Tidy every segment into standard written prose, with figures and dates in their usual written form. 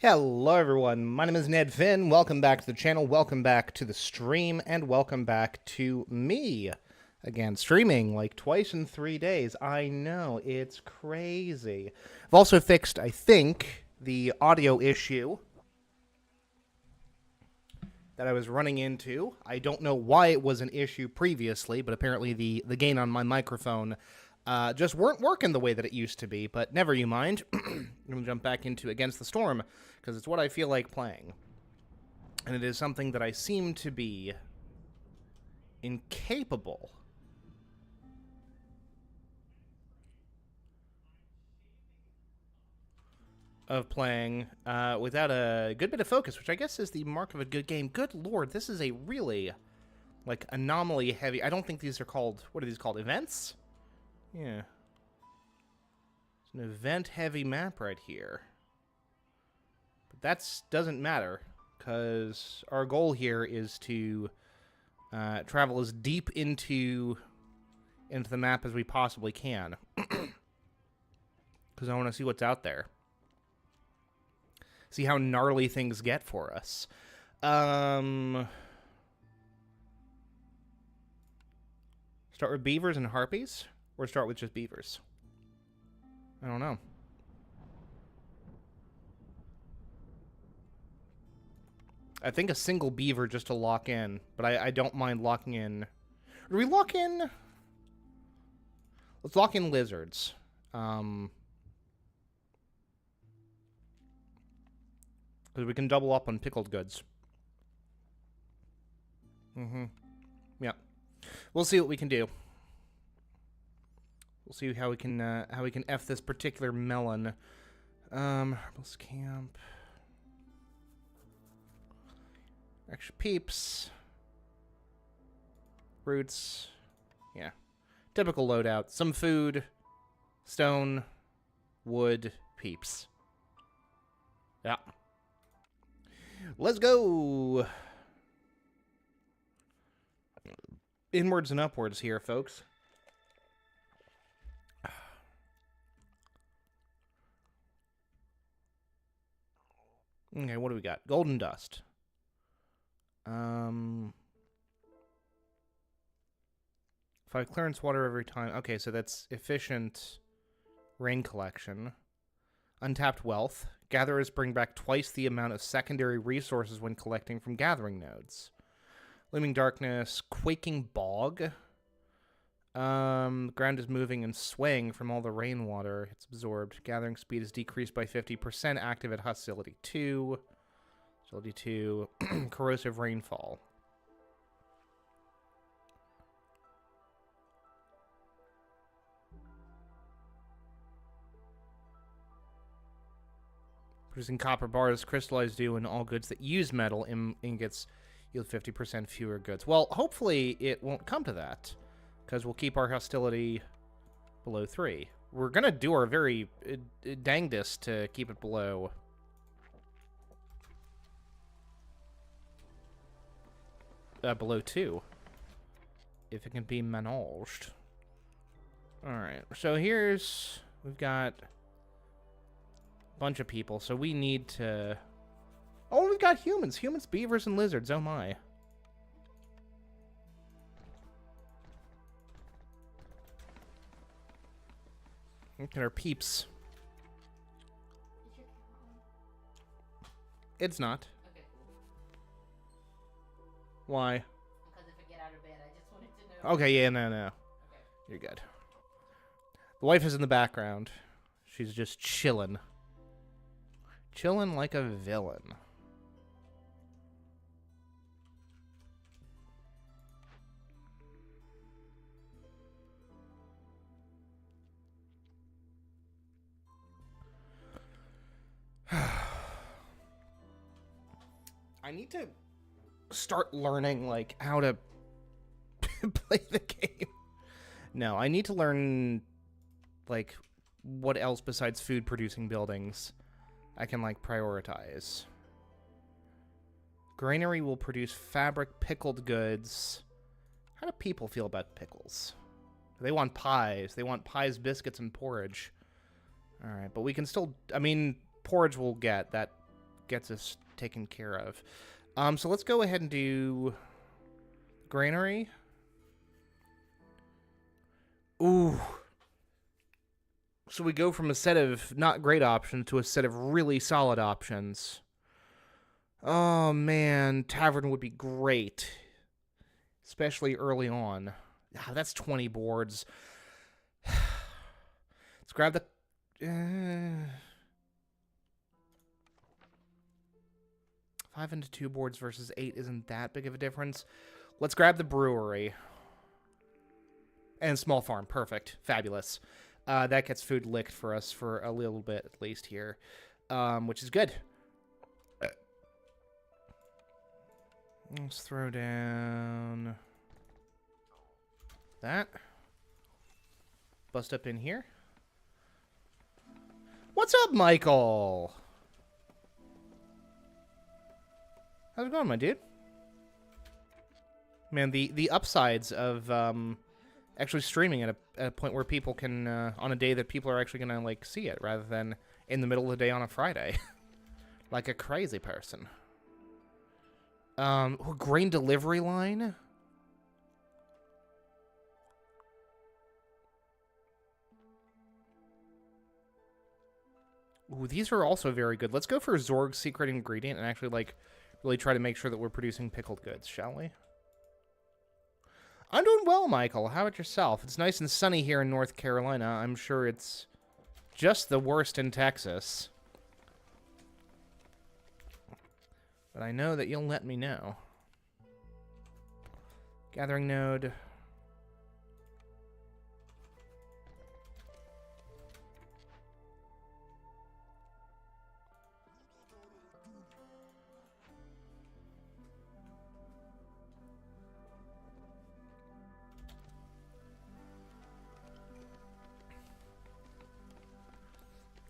Hello everyone, my name is Ned Finn, welcome back to the channel, welcome back to the stream, and welcome back to me. Again, streaming like twice in 3 days. I know, it's crazy. I've also fixed, I think, the audio issue that I was running into. I don't know why it was an issue previously, but apparently the gain on my microphone just weren't working the way that it used to be, but never you mind. I'm going to jump back into Against the Storm, because it's what I feel like playing. And it is something that I seem to be incapable of playing without a good bit of focus, which I guess is the mark of a good game. Good lord, this is a really, like, anomaly heavy... I don't think these are called... What are these called? Events? Yeah. It's an event-heavy map right here. But that doesn't matter, because our goal here is to travel as deep into the map as we possibly can. Because I want to see what's out there. See how gnarly things get for us. Start with beavers and harpies? Or start with just beavers? I don't know. I think a single beaver just to lock in, but I don't mind locking in. Do we lock in? Let's lock in lizards. Because we can double up on pickled goods. Yeah. We'll see what we can do. We'll see how we can F this particular melon. Herbalist camp. Extra peeps. Roots. Yeah. Typical loadout. Some food. Stone. Wood. Peeps. Yeah. Let's go! Inwards and upwards here, folks. Okay, what do we got? Golden dust. 5 clearance water every time. Okay, so that's efficient rain collection. Untapped wealth. Gatherers bring back twice the amount of secondary resources when collecting from gathering nodes. Looming darkness. Quaking bog. The ground is moving and swaying from all the rainwater. It's absorbed. Gathering speed is decreased by 50%. Active at hostility 2. Hostility 2. Corrosive rainfall. Producing copper bars, crystallized dew, and all goods that use metal ingots yield 50% fewer goods. Well, hopefully it won't come to that, because we'll keep our hostility below 3. We're going to do our very dangdest to keep it below... below 2. If it can be managed. Alright, so here's... We've got... bunch of people, so we need to... Oh, we've got humans. Humans, beavers, and lizards. Oh, my. Look at our peeps. It's not. Okay, cool. Why? Because if I get out of bed, I just wanted to know. Okay, yeah, no. Okay. You're good. The wife is in the background. She's just chilling. Chilling like a villain. I need to start learning, like, how to play the game. No, I need to learn, like, what else besides food-producing buildings I can, like, prioritize. Granary will produce fabric, pickled goods. How do people feel about pickles? They want pies. They want pies, biscuits, and porridge. Alright, but we can still... I mean, porridge we'll get. That gets us taken care of. So let's go ahead and do granary. Ooh. So we go from a set of not great options to a set of really solid options. Oh, man. Tavern would be great. Especially early on. Ah, that's 20 boards. Let's grab the... 5 into 2 boards versus 8 isn't that big of a difference. Let's grab the brewery. And small farm. Perfect. Fabulous. That gets food licked for us for a little bit, at least here. Which is good. Let's throw down that. Bust up in here. What's up, Michael? How's it going, my dude? Man, the upsides of actually streaming at a point where people can on a day that people are actually gonna like see it, rather than in the middle of the day on a Friday, like a crazy person. Grain delivery line. Ooh, these are also very good. Let's go for Zorg's secret ingredient and actually like really try to make sure that we're producing pickled goods, shall we? I'm doing well, Michael. How about yourself? It's nice and sunny here in North Carolina. I'm sure it's just the worst in Texas. But I know that you'll let me know. Gathering node.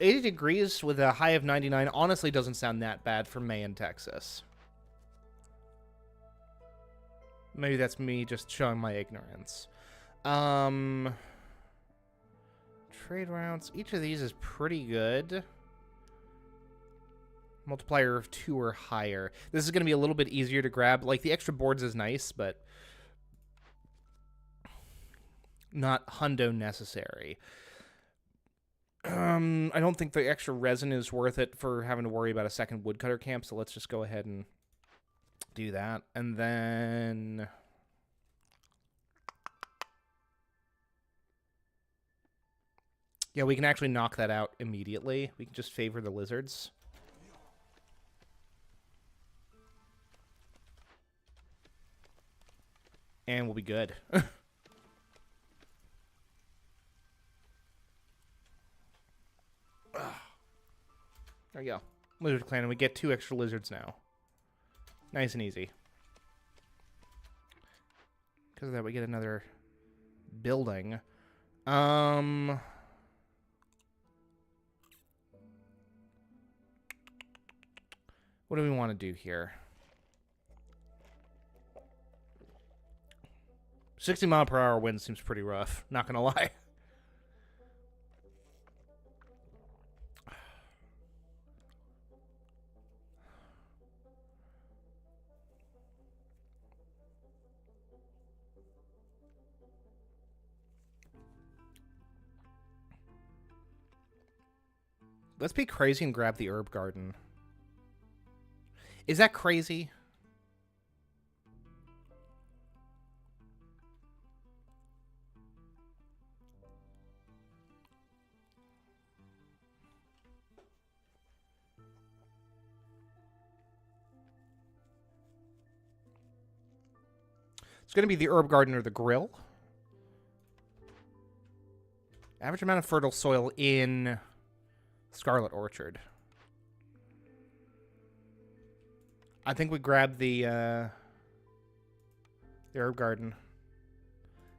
$80 degrees with a high of 99 honestly doesn't sound that bad for May in Texas. Maybe that's me just showing my ignorance. Trade routes. Each of these is pretty good. Multiplier of 2 or higher. This is going to be a little bit easier to grab. Like, the extra boards is nice, but not hundo necessary. I don't think the extra resin is worth it for having to worry about a second woodcutter camp, so let's just go ahead and do that. And then... yeah, we can actually knock that out immediately. We can just favor the lizards. And we'll be good. There we go. Lizard clan, and we get 2 extra lizards now. Nice and easy. Because of that, we get another building. What do we want to do here? 60-mile-per-hour wind seems pretty rough, not gonna lie. Let's be crazy and grab the herb garden. Is that crazy? It's going to be the herb garden or the grill. Average amount of fertile soil in Scarlet Orchard. I think we grab the herb garden.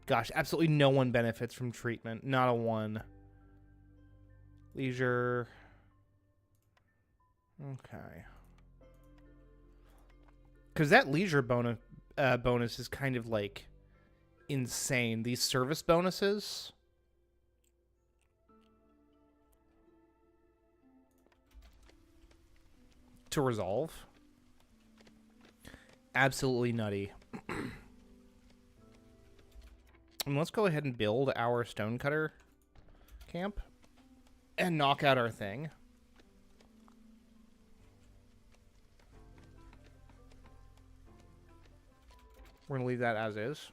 Gosh, absolutely no one benefits from treatment. Not a one. Leisure. Okay. Because that leisure bonus is kind of like insane. These service bonuses. to resolve. Absolutely nutty. And let's go ahead and build our stonecutter camp and knock out our thing. We're going to leave that as is.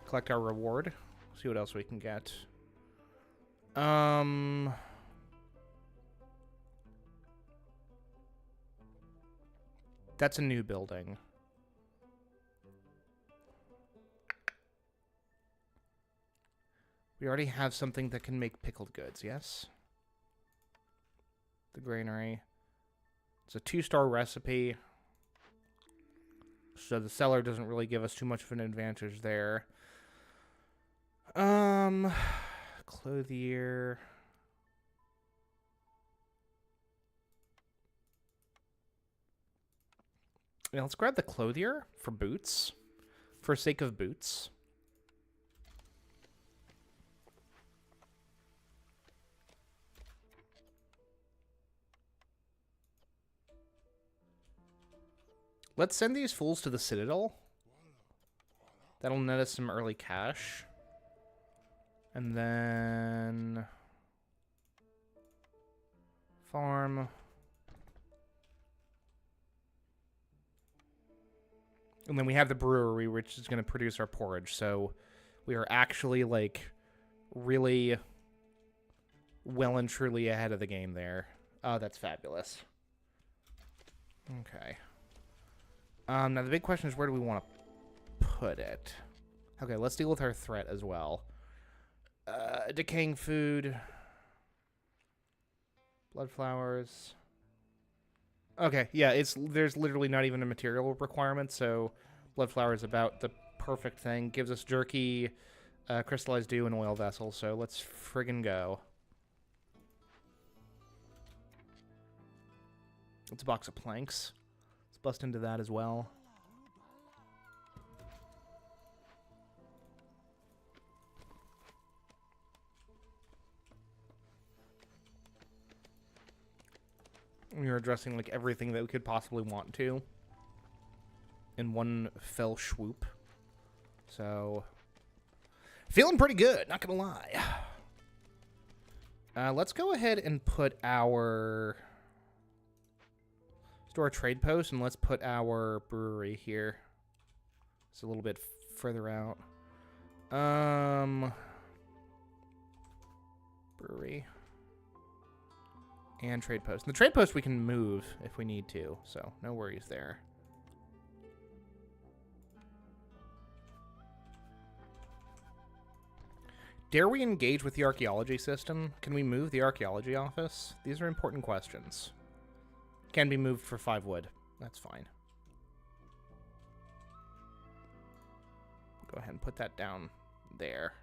Collect our reward. See what else we can get. That's a new building. We already have something that can make pickled goods, yes? The granary. It's a 2-star recipe. So the seller doesn't really give us too much of an advantage there. Clothier. Yeah, let's grab the clothier for boots. For sake of boots. Let's send these fools to the Citadel. That'll net us some early cash. And then... farm. And then we have the brewery, which is going to produce our porridge. So we are actually, like, really well and truly ahead of the game there. Oh, that's fabulous. Okay. Now the big question is, where do we want to put it? Okay, let's deal with our threat as well. Decaying food. Blood flowers. Okay, yeah, there's literally not even a material requirement, so blood flower is about the perfect thing. Gives us jerky, crystallized dew, and oil vessel, so let's friggin' go. It's a box of planks. Let's bust into that as well. We are addressing like everything that we could possibly want to in one fell swoop. So, feeling pretty good, not gonna lie. Let's go ahead and put our store trade post, and let's put our brewery here. It's a little bit further out. Brewery. And trade post. And the trade post we can move if we need to, so no worries there. Dare we engage with the archaeology system? Can we move the archaeology office? These are important questions. Can be moved for 5 wood. That's fine. Go ahead and put that down there.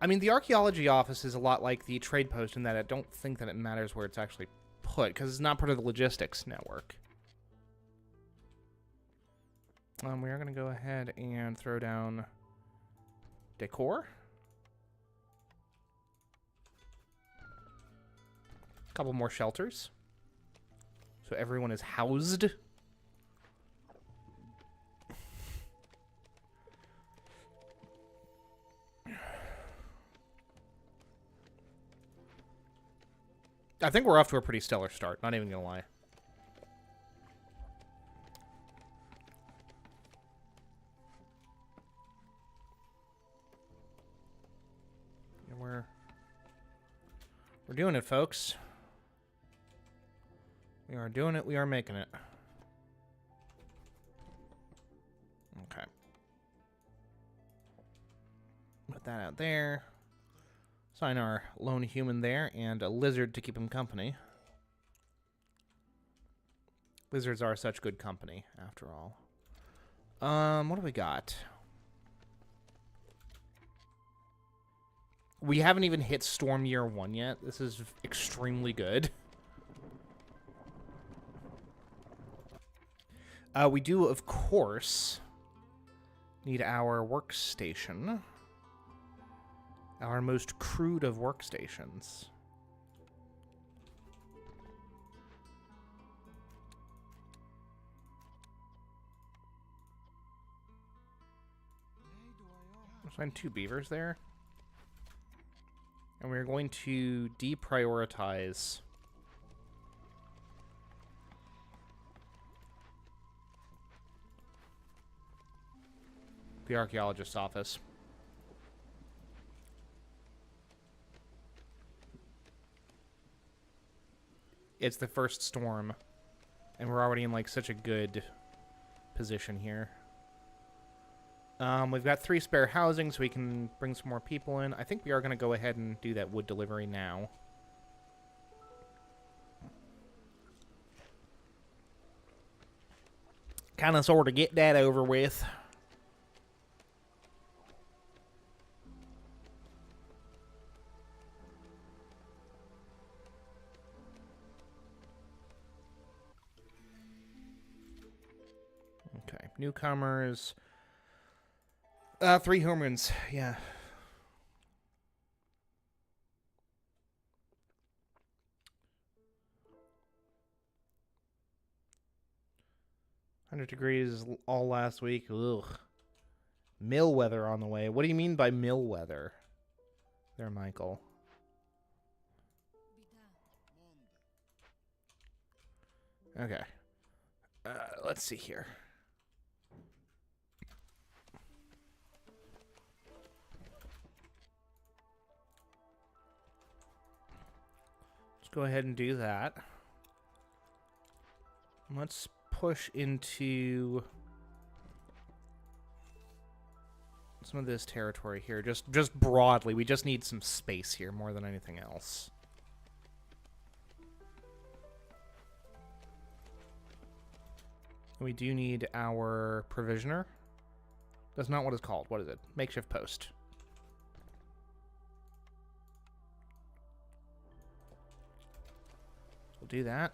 I mean, the archaeology office is a lot like the trade post in that I don't think that it matters where it's actually put, because it's not part of the logistics network. We are going to go ahead and throw down decor. A couple more shelters. So everyone is housed. I think we're off to a pretty stellar start, not even gonna lie. Yeah, we're doing it, folks. We are doing it, we are making it. Okay. Put that out there. Sign our lone human there, and a lizard to keep him company. Lizards are such good company, after all. What do we got? We haven't even hit Storm Year 1 yet. This is extremely good. We do, of course, need our workstation. Our most crude of workstations. Assign 2 beavers there. And we're going to deprioritize the archaeologist's office. It's the first storm, and we're already in like such a good position here. We've got 3 spare housing, so we can bring some more people in. I think we are going to go ahead and do that wood delivery now. Kind of sort of get that over with. Okay, newcomers. 3 humans, yeah. $100 all last week. Ugh. Mill weather on the way. What do you mean by mill weather? There, Michael. Okay. Let's see here. Let's go ahead and do that. Let's push into some of this territory here. Just broadly. We just need some space here more than anything else. We do need our provisioner. That's not what it's called. What is it? Makeshift post. We'll do that.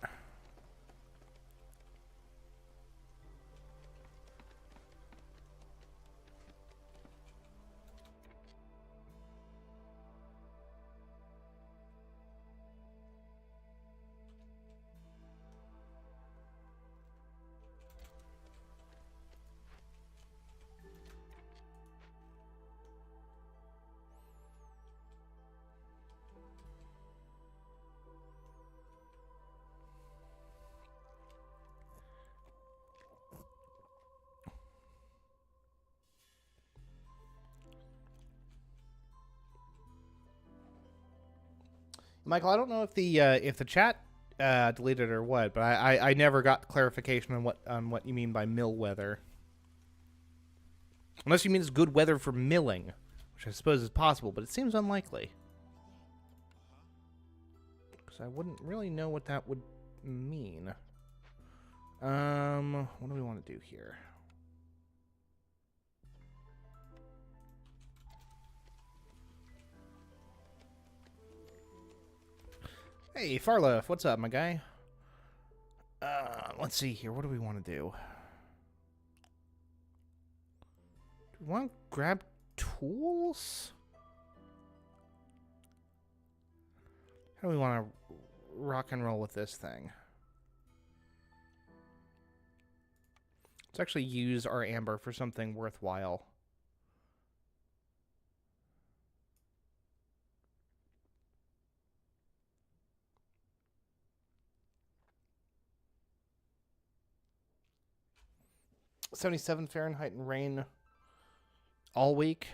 Michael, I don't know if the chat deleted or what, but I never got clarification on what you mean by mill weather. Unless you mean it's good weather for milling, which I suppose is possible, but it seems unlikely. Because I wouldn't really know what that would mean. What do we want to do here? Hey, Farloaf, what's up, my guy? Let's see here. What do we want to do? Do we want to grab tools? How do we want to rock and roll with this thing? Let's actually use our amber for something worthwhile. $77 Fahrenheit and rain all week.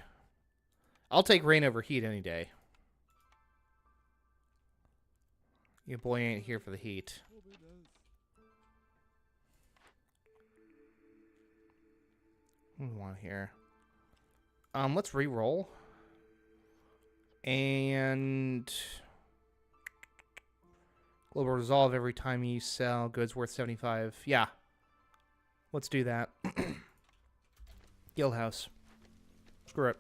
I'll take rain over heat any day. Your boy ain't here for the heat. What do we want here? Let's re-roll. And global resolve every time you sell goods worth 75. Yeah. Let's do that. Guild house. Screw it.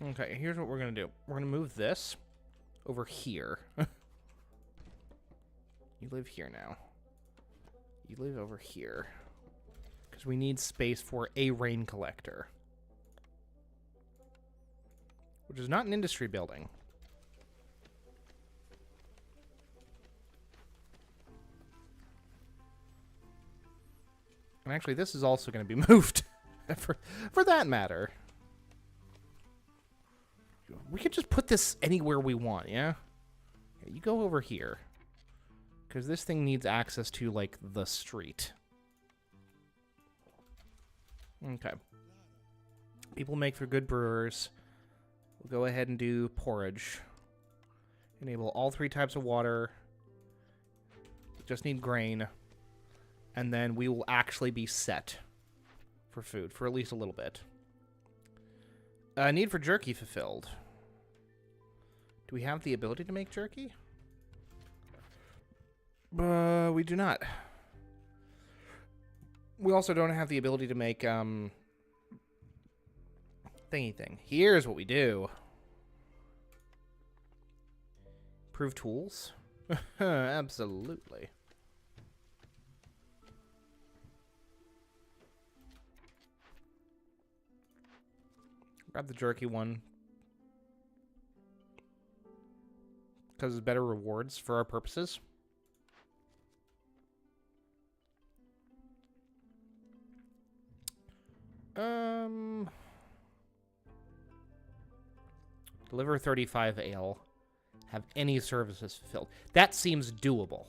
Okay, here's what we're going to do. We're going to move this over here. You live here now. You live over here. Because we need space for a rain collector. Which is not an industry building. And actually, this is also going to be moved, for that matter. We could just put this anywhere we want, yeah? Okay, you go over here. Because this thing needs access to, like, the street. Okay. People make for good brewers. We'll go ahead and do porridge. Enable all 3 types of water. Just need grain. And then we will actually be set for food for at least a little bit. Need for jerky fulfilled. Do we have the ability to make jerky? We do not. We also don't have the ability to make, thingy thing. Here's what we do. Improve tools? Absolutely. Grab the jerky one. Because it's better rewards for our purposes. Deliver 35 ale. Have any services fulfilled. That seems doable.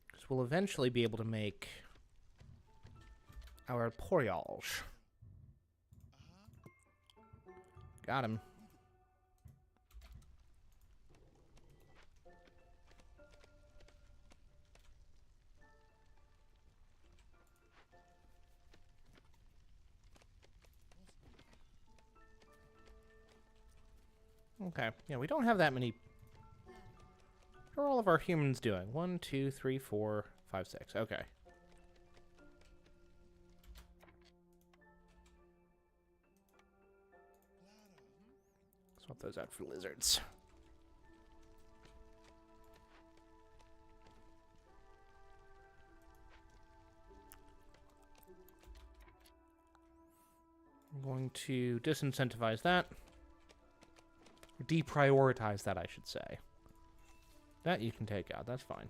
Because we'll eventually be able to make our porridge. Got him. Okay. Yeah, we don't have that many. What are all of our humans doing? 1, 2, 3, 4, 5, 6. Okay. Swap those out for lizards. I'm going to disincentivize that. Deprioritize that, I should say. That you can take out. That's fine.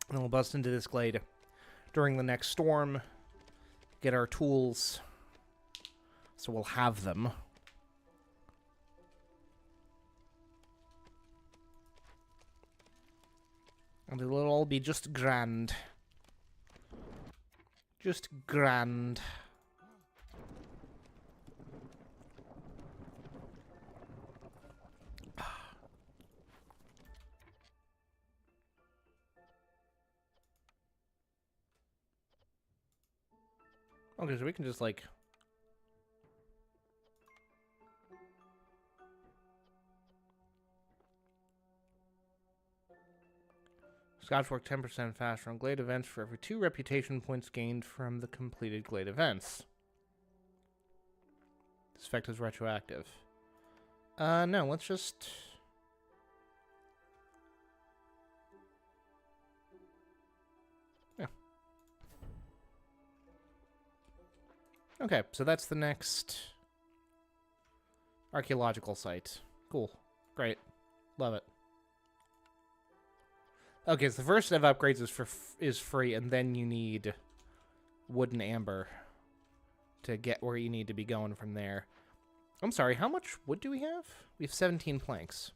And we'll bust into this glade during the next storm. Get our tools. So we'll have them. And it'll all be just grand. Just grand. Okay, so we can just, like... Scotch work 10% faster on Glade events for every 2 reputation points gained from the completed Glade events. This effect is retroactive. No, let's just... Yeah. Okay, so that's the next archaeological site. Cool. Great. Love it. Okay, so the first set of upgrades is free, and then you need wood and amber to get where you need to be going from there. I'm sorry, how much wood do we have? We have 17 planks.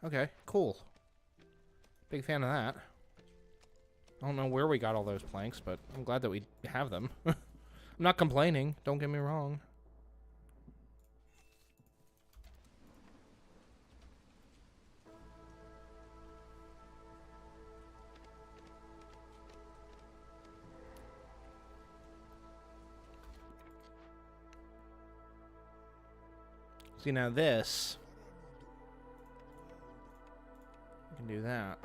Okay, cool. Big fan of that. I don't know where we got all those planks, but I'm glad that we have them. I'm not complaining, don't get me wrong. See, now this... we can do that.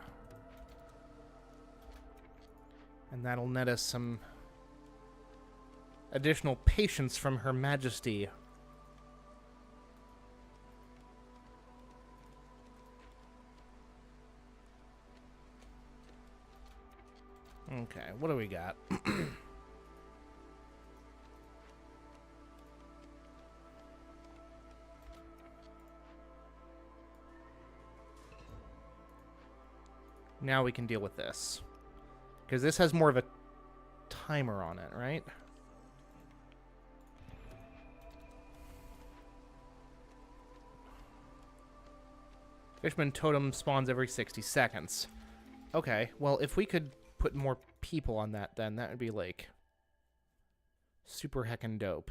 And that'll net us some additional patience from Her Majesty. Okay, what do we got? Now we can deal with this. Because this has more of a timer on it, right? Fishman totem spawns every 60 seconds. Okay, well, if we could put more people on that, then that would be, like, super heckin' dope.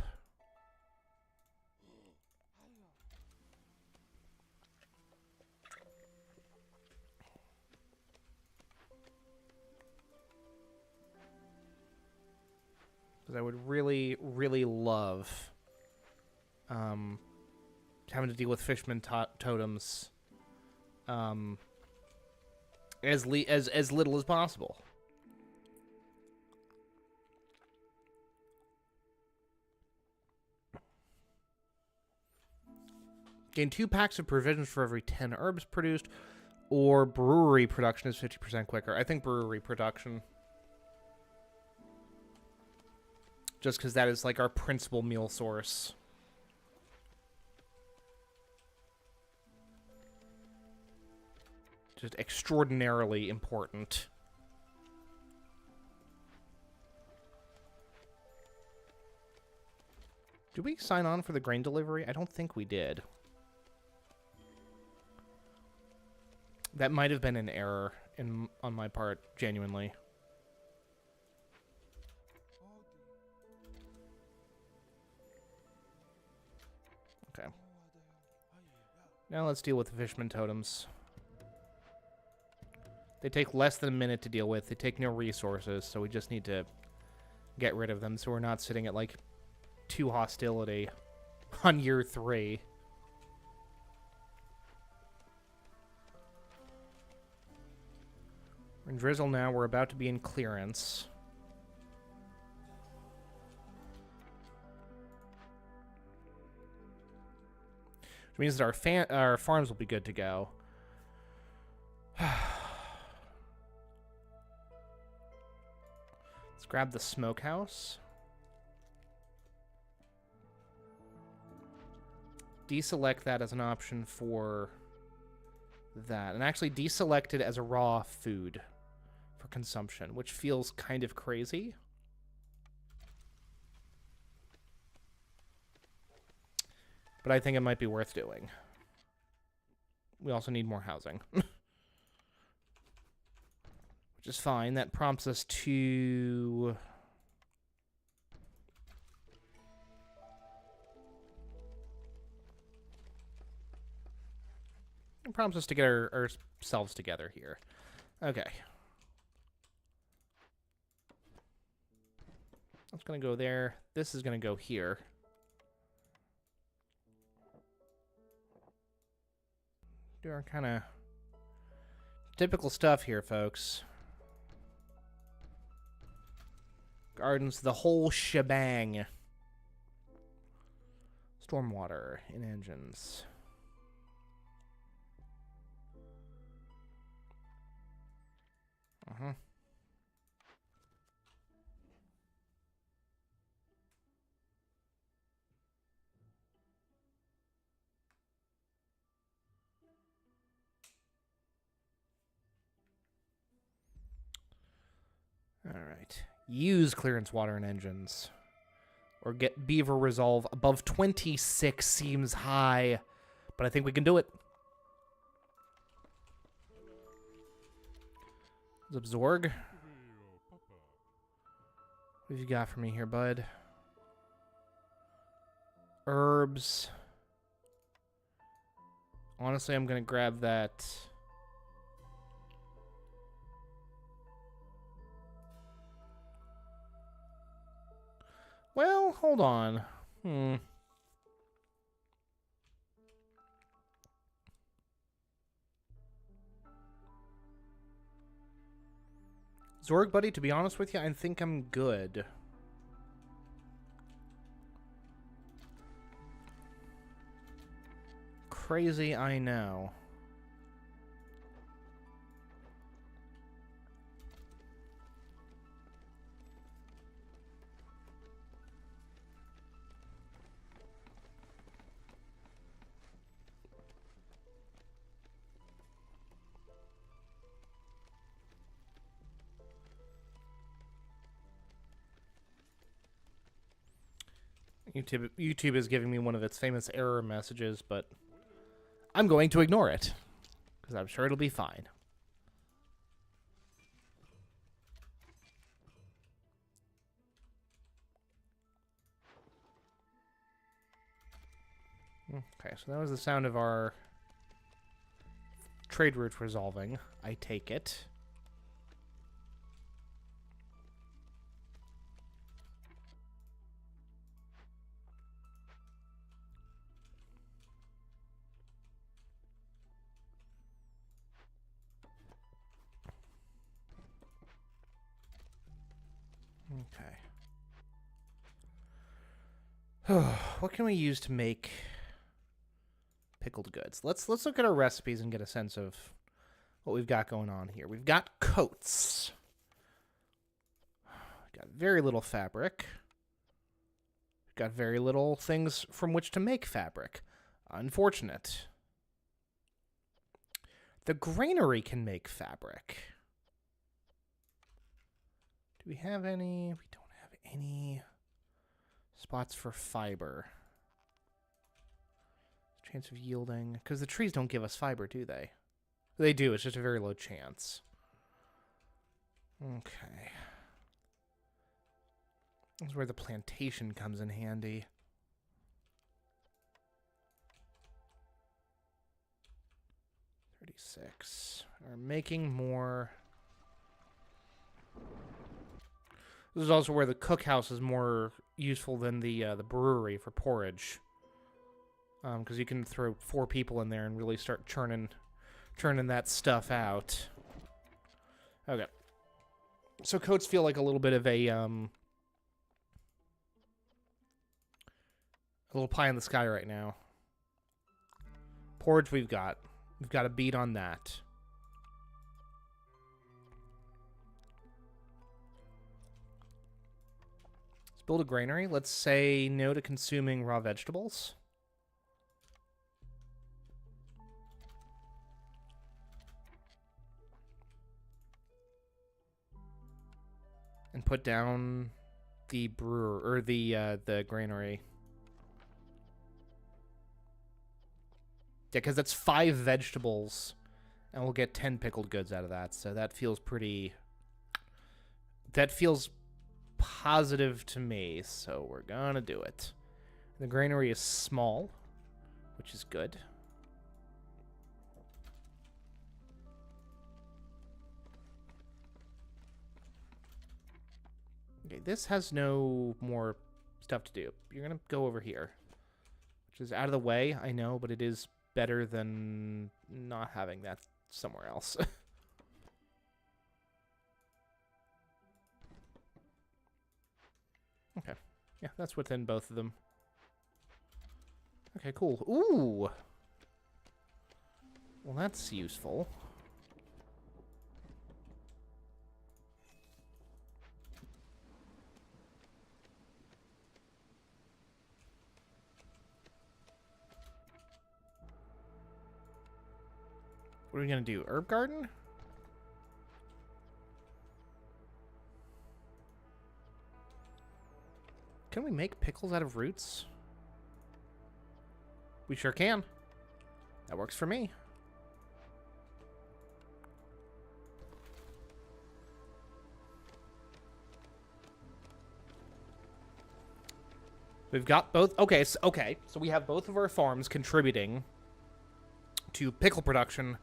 Because I would really, really love having to deal with Fishman totems as little as possible. Gain 2 packs of provisions for every 10 herbs produced, or brewery production is 50% quicker. I think brewery production. Just because that is like our principal meal source. Just extraordinarily important. Did we sign on for the grain delivery? I don't think we did. That might have been an error on my part, genuinely. Okay. Now let's deal with the Fishman totems. They take less than a minute to deal with. They take no resources, so we just need to get rid of them so we're not sitting at, like, 2 hostility on year 3. We're in drizzle now. We're about to be in clearance. Which means that our farms will be good to go. Let's grab the smokehouse. Deselect that as an option for that. And actually deselect it as a raw food for consumption, which feels kind of crazy. But I think it might be worth doing. We also need more housing. Which is fine. That prompts us to... It prompts us to get ourselves together here. Okay. That's going to go there. This is going to go here. Do our kind of typical stuff here, folks. Gardens, the whole shebang. Stormwater in engines. Uh-huh. All right. Use clearance water and engines. Or get beaver resolve above 26 seems high. But I think we can do it. Zorg. What have you got for me here, bud? Herbs. Honestly, I'm going to grab that. Well, hold on. Zorg, buddy, to be honest with you, I think I'm good. Crazy, I know. YouTube is giving me one of its famous error messages, but I'm going to ignore it because I'm sure it'll be fine. Okay, so that was the sound of our trade route resolving. I take it. Okay. What can we use to make pickled goods? Let's look at our recipes and get a sense of what we've got going on here. We've got coats. We've got very little fabric. We've got very little things from which to make fabric. Unfortunate. The granary can make fabric. Do we have any? We don't have any spots for fiber. Chance of yielding. Because the trees don't give us fiber, do they? They do. It's just a very low chance. Okay. This is where the plantation comes in handy. We're making more. This is also where the cookhouse is more useful than the brewery for porridge, because you can throw 4 people in there and really start churning that stuff out. Okay, so coats feel like a little bit of a little pie in the sky right now. Porridge we've got a beat on that. Let's build a granary. Let's say no to consuming raw vegetables. And put down the brewer or the granary. Yeah, because that's 5 vegetables, and we'll get 10 pickled goods out of that. So that feels pretty. That feels positive to me. So we're gonna do it. The granary is small, which is good. Okay, this has no more stuff to do. You're gonna go over here, which is out of the way, I know, but it is better than not having that somewhere else. Okay. Yeah, that's within both of them. Okay, cool. Ooh! Well, that's useful. What are we going to do? Herb garden? Can we make pickles out of roots? We sure can. That works for me. We've got both. Okay, so we have both of our farms contributing to pickle production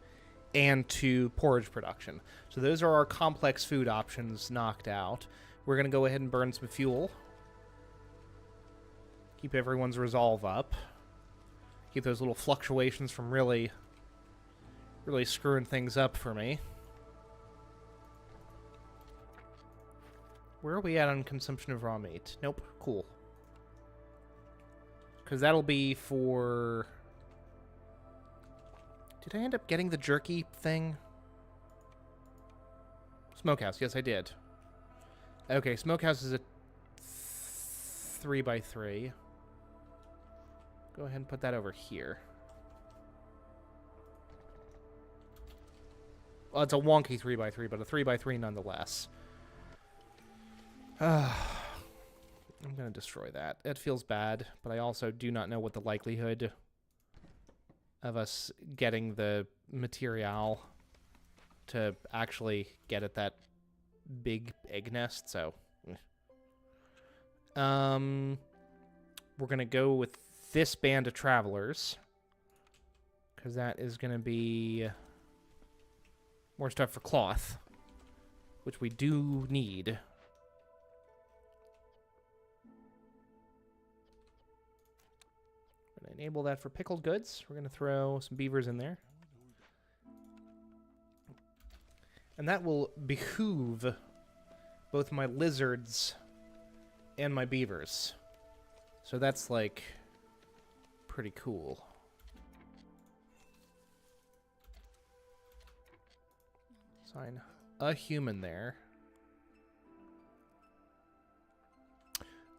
and to porridge production. So those are our complex food options knocked out. We're going to go ahead and burn some fuel. Keep everyone's resolve up. Keep those little fluctuations from really screwing things up for me. Where are we at on consumption of raw meat? Nope. Cool. Because that'll be for... Did I end up getting the jerky thing? Smokehouse. Yes, I did. Okay, smokehouse is a 3x3. Go ahead and put that over here. Well, it's a wonky 3x3, but a 3x3 nonetheless. I'm I'm going to destroy that. It feels bad, but I also do not know what the likelihood of us getting the material to actually get at that big egg nest, so... We're going to go with this band of travelers, because that is going to be more stuff for cloth, which we do need. We're going to enable that for pickled goods. We're going to throw some beavers in there. And that will behoove both my lizards and my beavers. So that's, like, pretty cool. Assign a human there.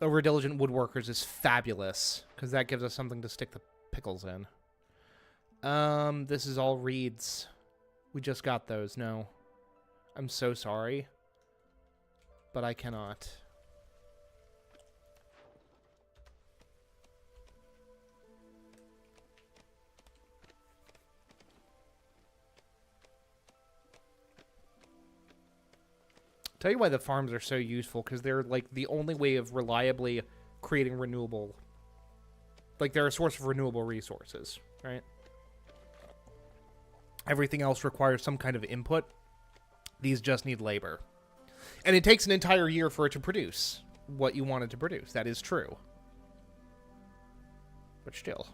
Over diligent woodworkers is fabulous, because that gives us something to stick the pickles in. This is all reeds. We just got those, no. I'm so sorry, but I cannot. Tell you why the farms are so useful, because they're like the only way of reliably creating renewable, like they're a source of renewable resources, right? Everything else requires some kind of input. These just need labor. And it takes an entire year for it to produce what you want it to produce. That is true. But still.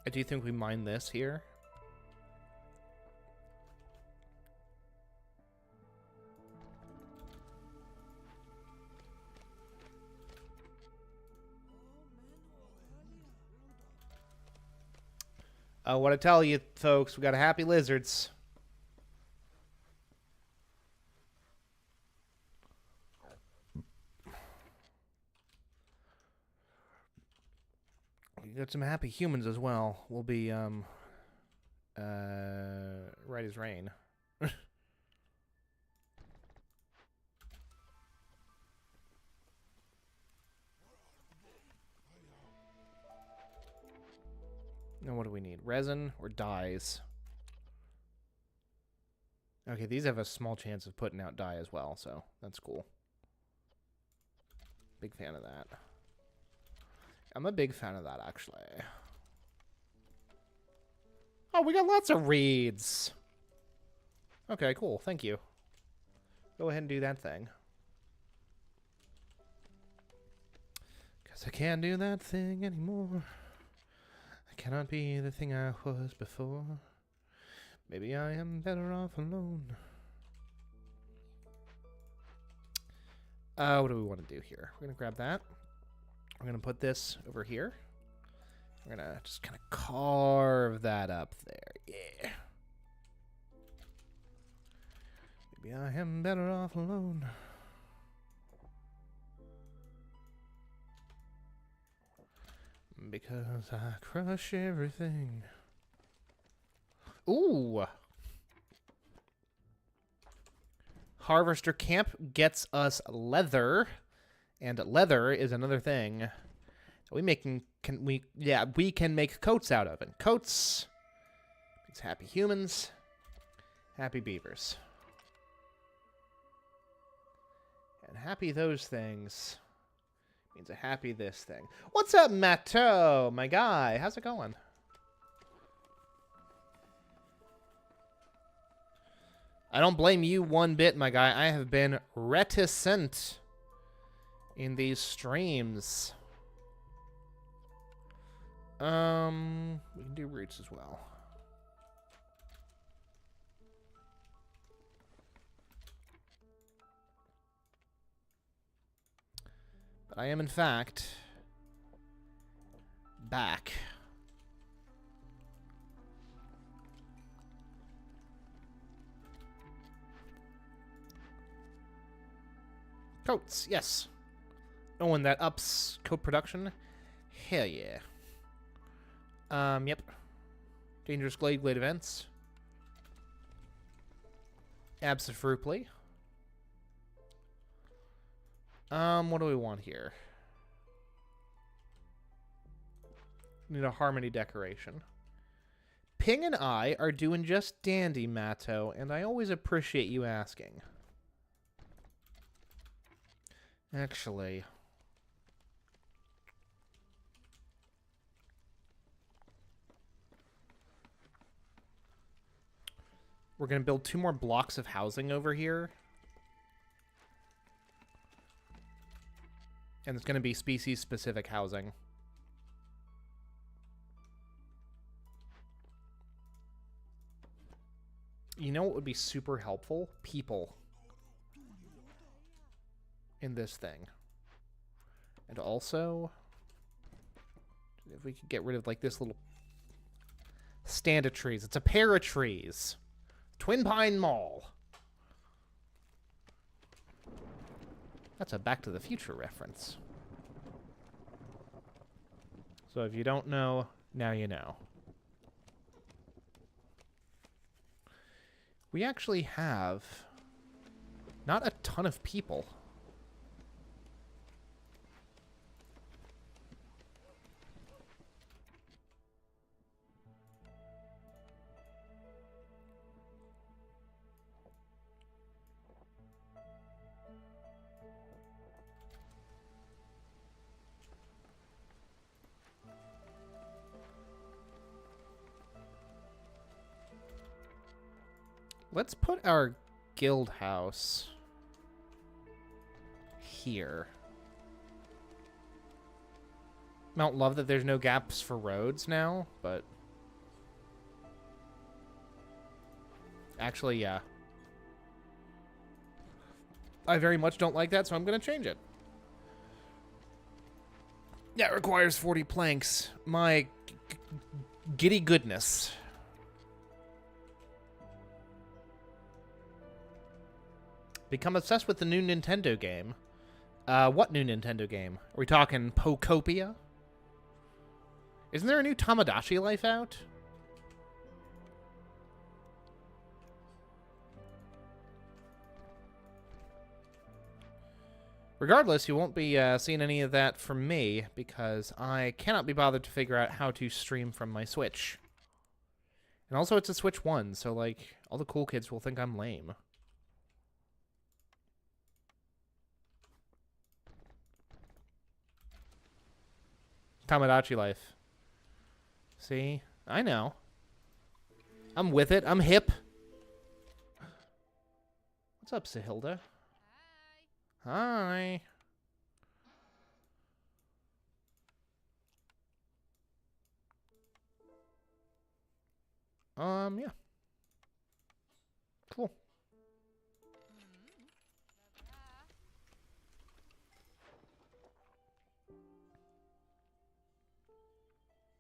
I do think we mine this here. What I tell you, folks, we got happy lizards. We got some happy humans as well. We'll be, right as rain. Now, what do we need? Resin or dyes? Okay, these have a small chance of putting out dye as well, so that's cool. Big fan of that. I'm a big fan of that, actually. Oh, we got lots of reeds. Okay, cool. Thank you. Go ahead and do that thing. Because I can't do that thing anymore. I cannot be the thing I was before. Maybe I am better off alone. What do we want to do here? We're going to grab that. We're going to put this over here. We're going to just kind of carve that up there. Yeah. Maybe I am better off alone. Because I crush everything. Ooh. Harvester camp gets us leather. And leather is another thing we can make coats out of. And coats makes happy humans, happy beavers. And happy those things means a happy this thing. What's up, Matto, my guy? How's it going? I don't blame you one bit, my guy. I have been reticent in these streams. We can do roots as well. But I am, in fact, back. Coats, yes. Oh, and that ups coat production? Hell yeah. Yep. Dangerous glade events. Absolutely. What do we want here? Need a harmony decoration. Ping and I are doing just dandy, Matto, and I always appreciate you asking. Actually, we're going to build 2 more blocks of housing over here. And it's going to be species-specific housing. You know what would be super helpful? People. In this thing. And also, if we could get rid of, like, this little stand of trees. It's a pair of trees. Twin Pine Mall. That's a Back to the Future reference. So if you don't know, now you know. We actually have not a ton of people. Let's put our guild house here. I don't love that there's no gaps for roads now, but actually, yeah. I very much don't like that, so I'm going to change it. That requires 40 planks. My giddy goodness. Become obsessed with the new Nintendo game. What new Nintendo game? Are we talking Pokopia? Isn't there a new Tamagotchi Life out? Regardless, you won't be seeing any of that from me because I cannot be bothered to figure out how to stream from my Switch. And also, it's a Switch 1, so, like, all the cool kids will think I'm lame. Tamagotchi Life. See? I know. I'm with it. I'm hip. What's up, Sahilda? Hi. Yeah. Cool.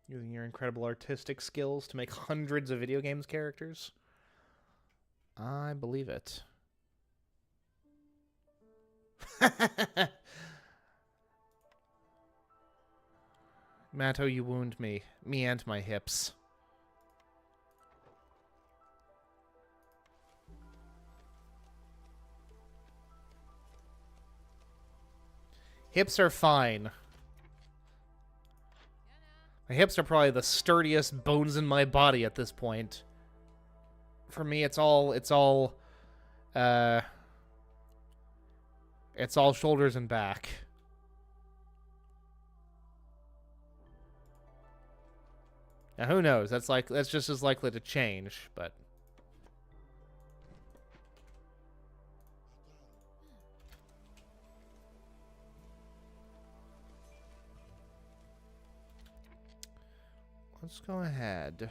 Using your incredible artistic skills to make hundreds of video games characters. I believe it. Matto, you wound me. Me and my hips. Hips are fine. My hips are probably the sturdiest bones in my body at this point. For me, it's all shoulders and back. Now, who knows? That's just as likely to change, but let's go ahead.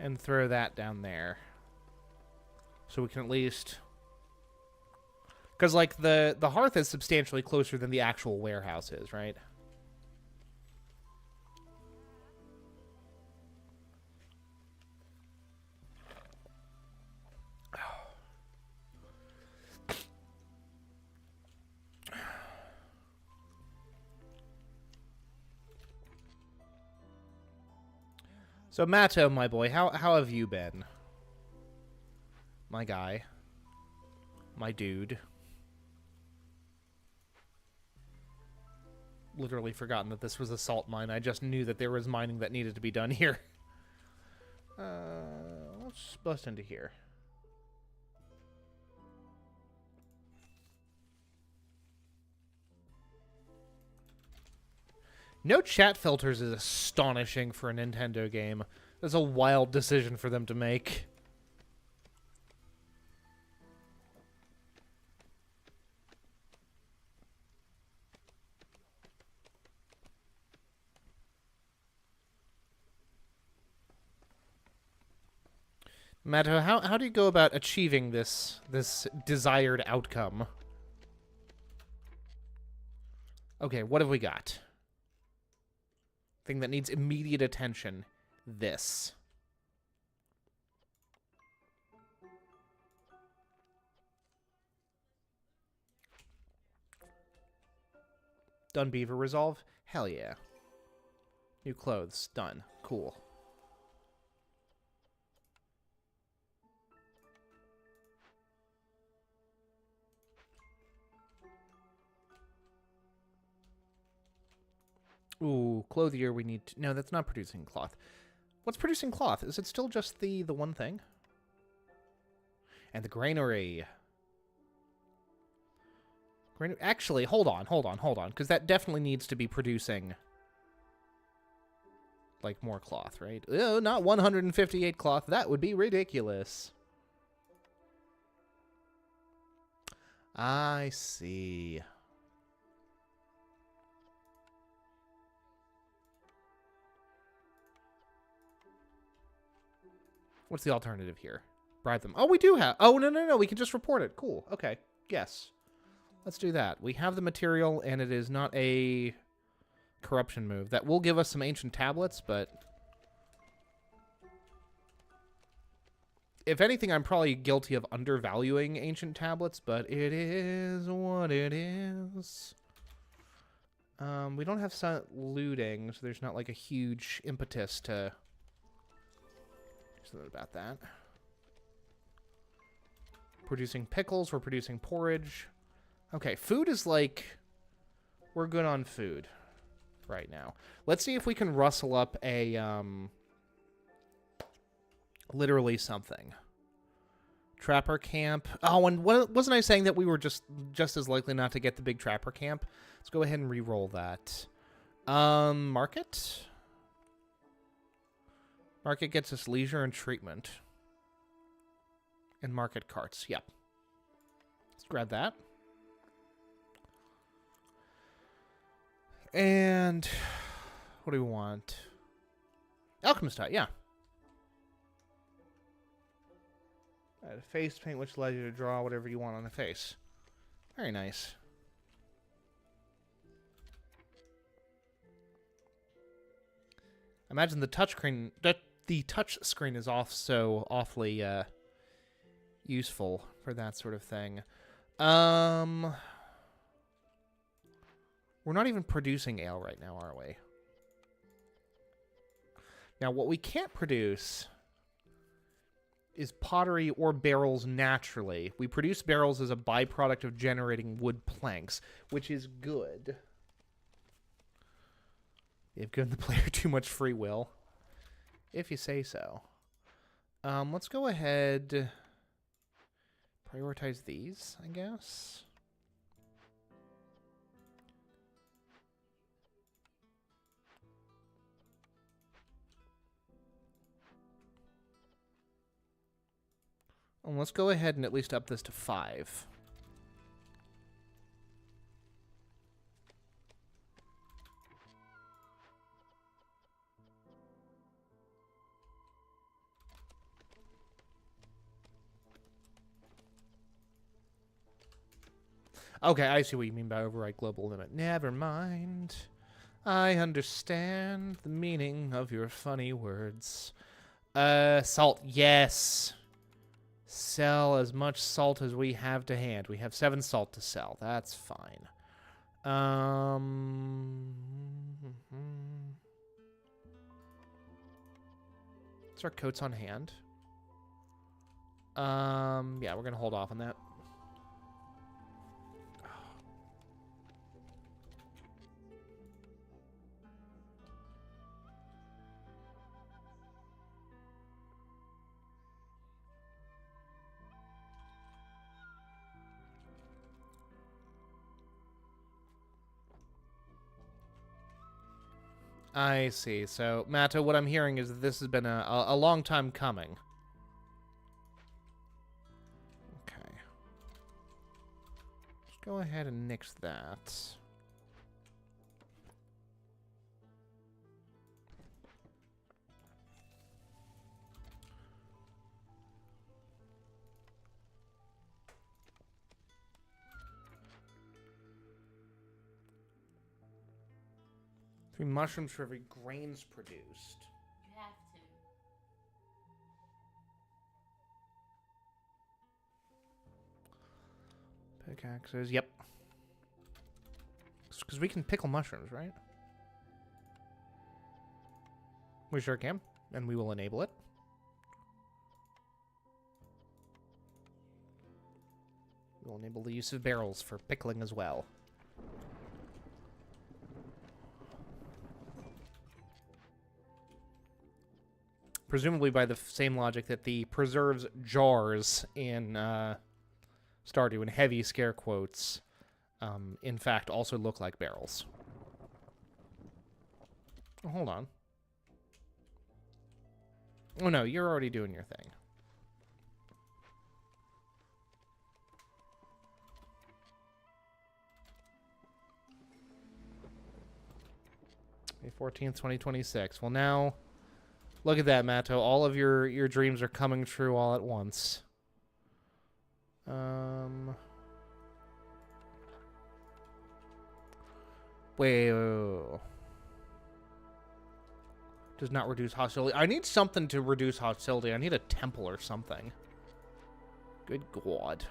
And throw that down there. So we can at least... Because, like, the hearth is substantially closer than the actual warehouse is, right? So, Matto, my boy, how have you been? My guy. My dude. Literally forgotten that this was a salt mine. I just knew that there was mining that needed to be done here. Let's bust into here. No chat filters is astonishing for a Nintendo game. That's a wild decision for them to make. Matto, how do you go about achieving this desired outcome? Okay, what have we got? Thing that needs immediate attention. This. Done beaver resolve? Hell yeah. New clothes. Done. Cool. Ooh, clothier we need to... No, that's not producing cloth. What's producing cloth? Is it still just the one thing? And the granary. Actually, hold on. Because that definitely needs to be producing... like, more cloth, right? Oh, not 158 cloth. That would be ridiculous. I see. What's the alternative here? Bribe them. Oh, we do have... Oh, no. We can just report it. Cool. Okay. Yes. Let's do that. We have the material, and it is not a corruption move. That will give us some ancient tablets, but... if anything, I'm probably guilty of undervaluing ancient tablets, but it is what it is. We don't have silent looting, so there's not like a huge impetus to... something about that. Producing pickles, we're producing porridge. Okay, food is like... we're good on food right now. Let's see if we can rustle up a, literally something. Trapper camp. Oh, and wasn't I saying that we were just as likely not to get the big trapper camp? Let's go ahead and re-roll that. Market? Market gets us leisure and treatment. And market carts. Yep. Let's grab that. And what do we want? Alchemist hut, yeah. A face paint, which allows you to draw whatever you want on the face. Very nice. Imagine the touch screen. The touch screen is awfully useful for that sort of thing. We're not even producing ale right now, are we? Now, what we can't produce is pottery or barrels naturally. We produce barrels as a byproduct of generating wood planks, which is good. You've given the player too much free will, if you say so. Let's go ahead, prioritize these, I guess. And let's go ahead and at least up this to 5. Okay, I see what you mean by override global limit. Never mind. I understand the meaning of your funny words. Salt, yes. Sell as much salt as we have to hand. We have 7 salt to sell. That's fine. What's our coats on hand? Yeah, we're gonna hold off on that. I see. So, Matto, what I'm hearing is that this has been a long time coming. Okay. Let's go ahead and nix that. Three mushrooms for every grains produced. You have to. Pickaxes, yep. Because we can pickle mushrooms, right? We sure can, and we will enable it. We'll enable the use of barrels for pickling as well. Presumably by the same logic that the preserves jars in Stardew, in heavy scare quotes, in fact also look like barrels. Oh, hold on. Oh no, you're already doing your thing. May 14th, 2026. Well, now, look at that, Matto. All of your dreams are coming true all at once. Wait. Does not reduce hostility. I need something to reduce hostility. I need a temple or something. Good God.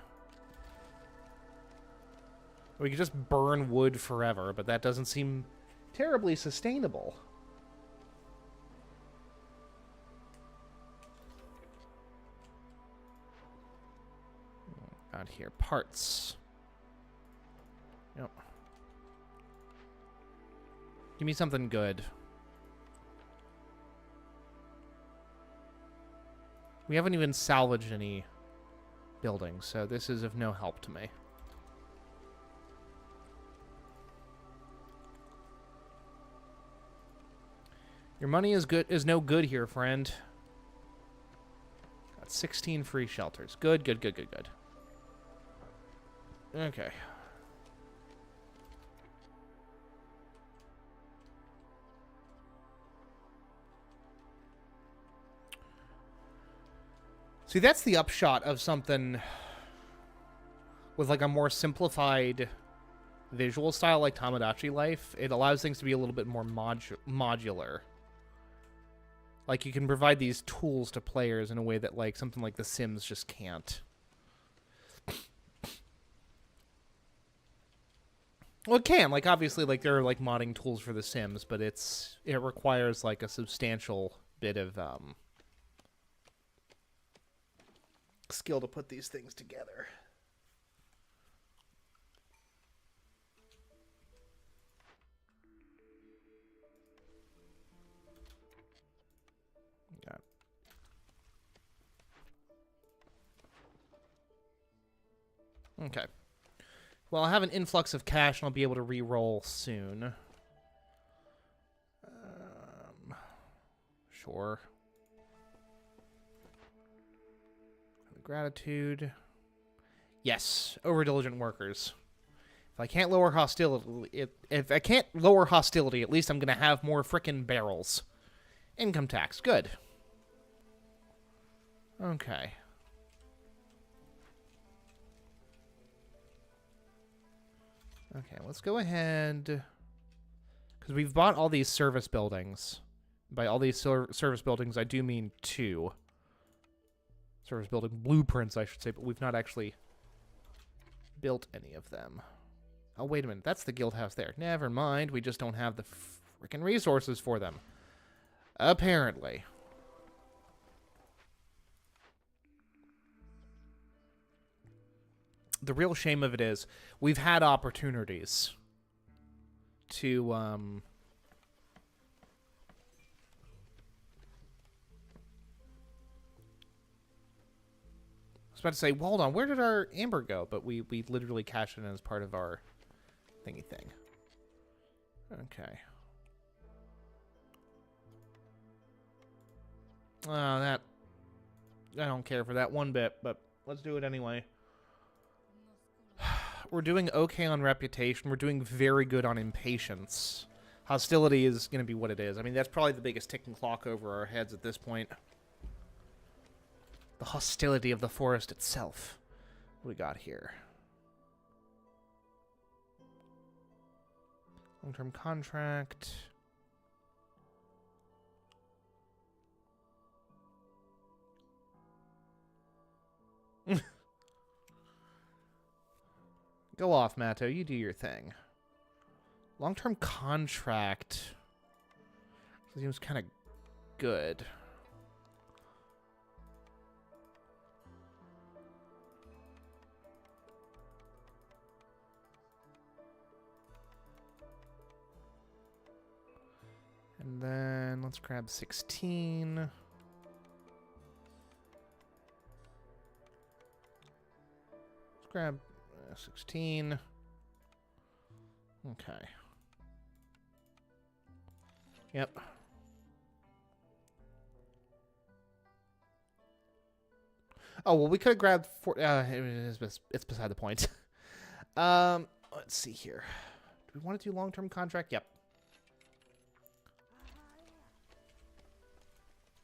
We could just burn wood forever, but that doesn't seem terribly sustainable. Out here, parts. Yep. Give me something good. We haven't even salvaged any buildings, so this is of no help to me. Your money is no good here, friend. Got 16 free shelters. Good, good, good, good, good. Okay. See, that's the upshot of something with like a more simplified visual style like Tomodachi Life. It allows things to be a little bit more modular. Like, you can provide these tools to players in a way that, like, something like The Sims just can't. Well, it can. Like, obviously, like, there are, like, modding tools for The Sims, but it requires, like, a substantial bit of, skill to put these things together. Okay. Well, I'll have an influx of cash, and I'll be able to re-roll soon. Sure. Gratitude. Yes, over-diligent workers. If I can't lower hostility, if I can't lower hostility, at least I'm gonna have more frickin' barrels. Income tax, good. Okay. Okay, let's go ahead, because we've bought all these service buildings. By all these service buildings, I do mean 2. Service building blueprints, I should say, but we've not actually built any of them. Oh, wait a minute. That's the guild house there. Never mind. We just don't have the frickin' resources for them. Apparently. the real shame of it is we've had opportunities to I was about to say, well, hold on, where did our amber go? But we literally cashed it in as part of our thingy thing. Okay. That I don't care for that one bit, but let's do it anyway. We're doing okay on reputation. We're doing very good on impatience. Hostility is going to be what it is. I mean, that's probably the biggest ticking clock over our heads at this point. The hostility of the forest itself. What we got here? Long-term contract. Go off, Matto. You do your thing. Long-term contract seems kind of good. And then let's grab 16. Let's grab 16. Okay. Yep. Oh, well, we could have grabbed it's beside the point. Let's see here. Do we want to do long-term contract? Yep.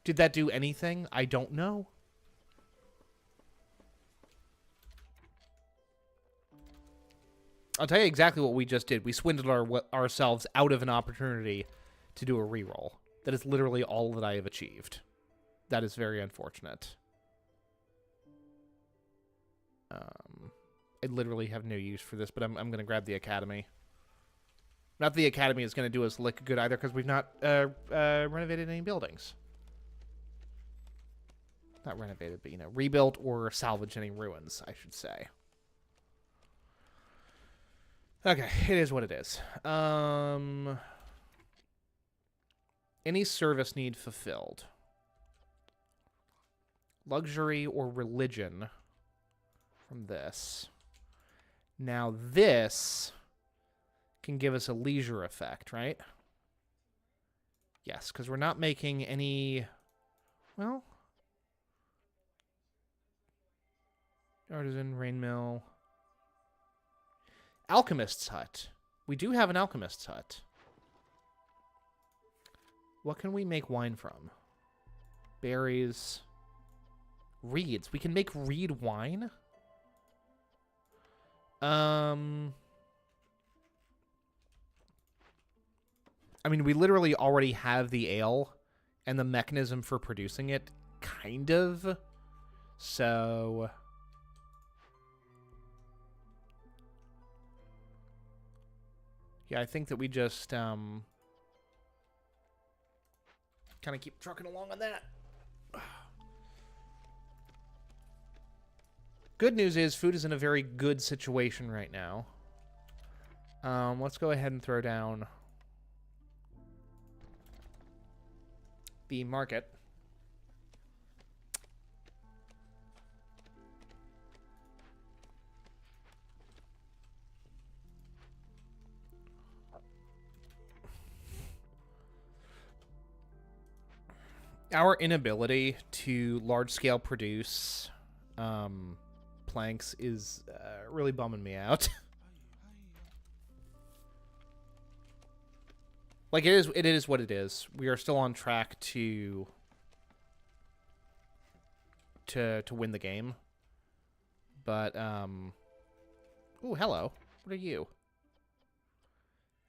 Did that do anything? I don't know. I'll tell you exactly what we just did. We swindled ourselves out of an opportunity to do a reroll. That is literally all that I have achieved. That is very unfortunate. I literally have no use for this, but I'm going to grab the Academy. Not the Academy is going to do us lick good either, because we've not renovated any buildings. Not renovated, but, you know, rebuilt or salvaged any ruins, I should say. Okay, it is what it is. Any service need fulfilled. Luxury or religion from this. Now this can give us a leisure effect, right? Yes, because we're not making any... Well... Artisan, rain mill... Alchemist's hut. We do have an alchemist's hut. What can we make wine from? Berries. Reeds. We can make reed wine? I mean, we literally already have the ale and the mechanism for producing it, kind of. So... yeah, I think that we just kind of keep trucking along on that. Good news is food is in a very good situation right now. Let's go ahead and throw down the market. Our inability to large-scale produce planks is really bumming me out. Like, it is what it is. We are still on track to win the game. But, ooh, hello. What are you?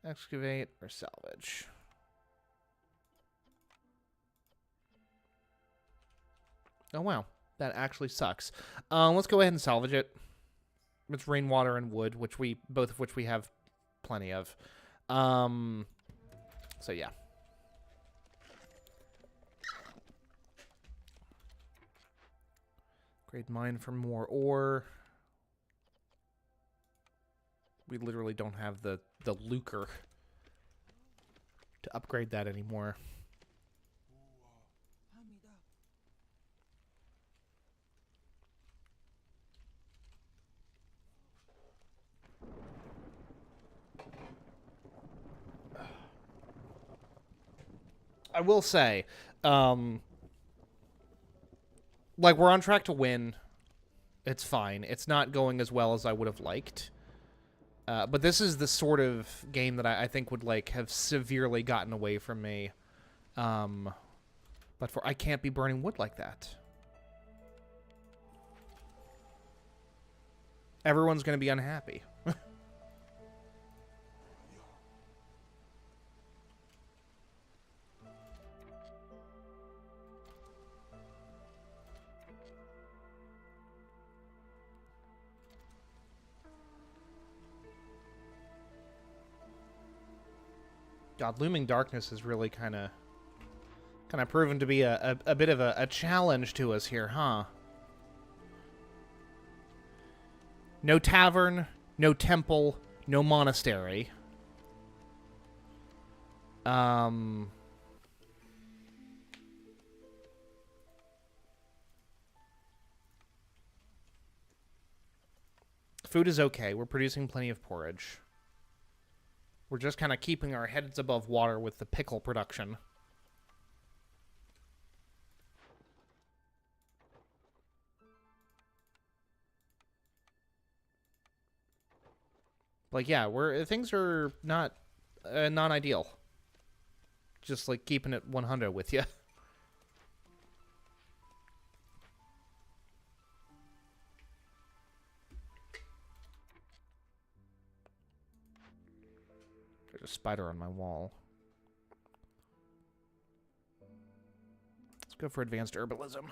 Excavate or salvage? Oh, wow. That actually sucks. Let's go ahead and salvage it. It's rainwater and wood, both of which we have plenty of. So, yeah. Great mine for more ore. We literally don't have the lucre to upgrade that anymore. I will say, like, we're on track to win. It's fine. It's not going as well as I would have liked. But this is the sort of game that I think would, like, have severely gotten away from me. But I can't be burning wood like that. Everyone's going to be unhappy. God, Looming Darkness is really kind of proven to be a bit of a challenge to us here, huh? No tavern, no temple, no monastery. Food is okay. We're producing plenty of porridge. We're just kind of keeping our heads above water with the pickle production. Like, yeah, things are not non-ideal. Just like keeping it 100 with you. There's a spider on my wall. Let's go for advanced herbalism.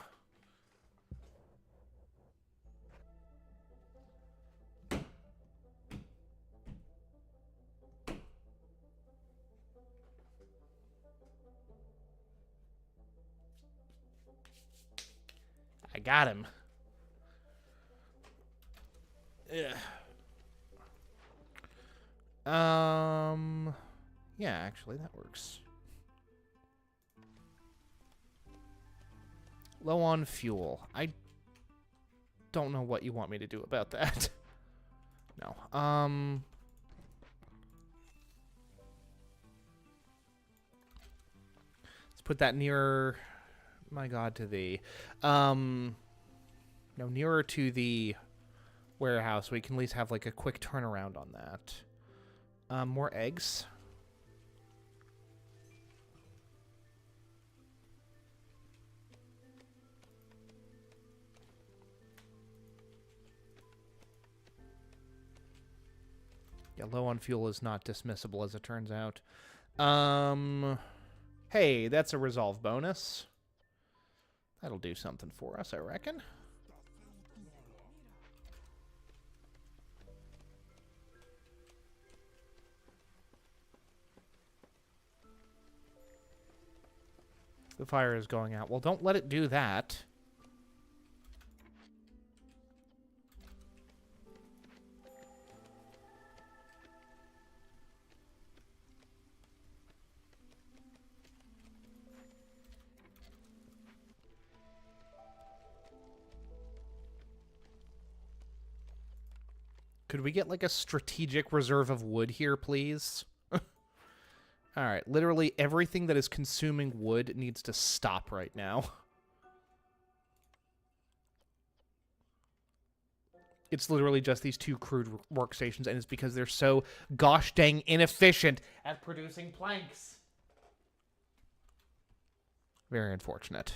I got him. Ugh. Yeah, actually, that works. Low on fuel. I don't know what you want me to do about that. No. Let's put that nearer, my God, to the, no, nearer to the warehouse. We can at least have, like, a quick turnaround on that. More eggs. Yeah, low on fuel is not dismissible, as it turns out. Hey, that's a resolve bonus. That'll do something for us, I reckon. The fire is going out. Well, don't let it do that. Could we get, like, a strategic reserve of wood here, please? Alright, literally everything that is consuming wood needs to stop right now. It's literally just these two crude workstations, and it's because they're so gosh dang inefficient at producing planks. Very unfortunate.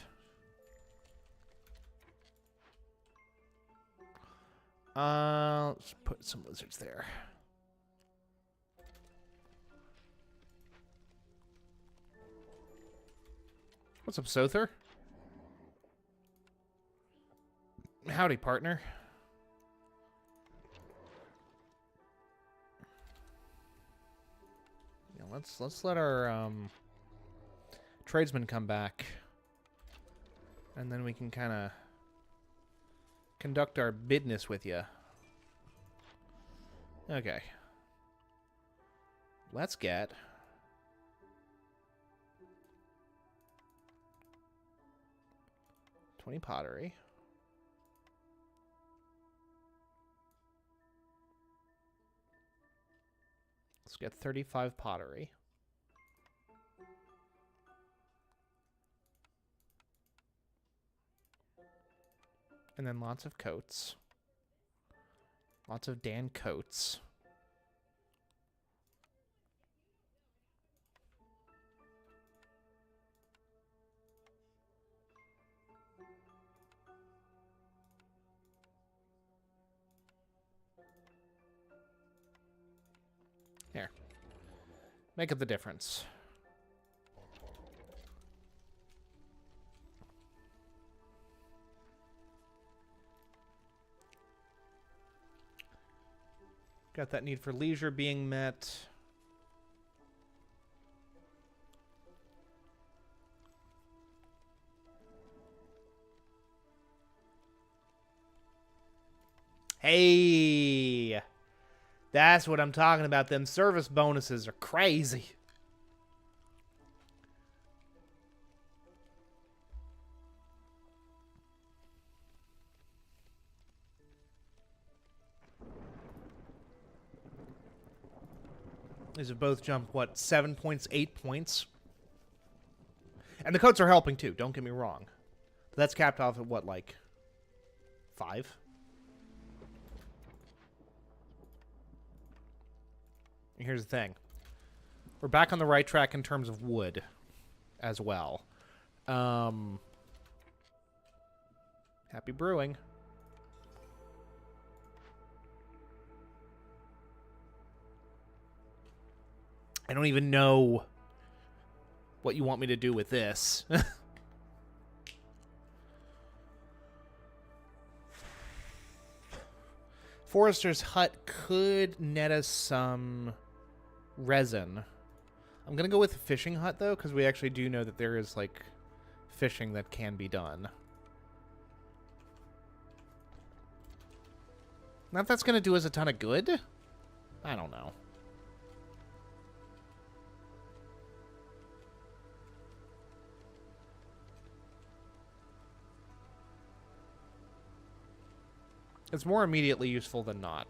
Let's put some lizards there. What's up, Sother? Howdy, partner. Yeah, let's let our tradesmen come back, and then we can kind of conduct our business with you. Okay. let's get... $20 pottery. Let's get 35 pottery. And then lots of coats. Lots of Dan coats. Here. Make up the difference. Got that need for leisure being met. Hey! That's what I'm talking about. Them service bonuses are crazy. These have both jumped, what, 7 points, 8 points? And the coats are helping, too. Don't get me wrong. But that's capped off at, what, like, 5? And here's the thing. We're back on the right track in terms of wood as well. Happy brewing. I don't even know what you want me to do with this. Forester's Hut could net us some resin. I'm going to go with a fishing hut, though, because we actually do know that there is, like, fishing that can be done. Not if that's going to do us a ton of good. I don't know. It's more immediately useful than not.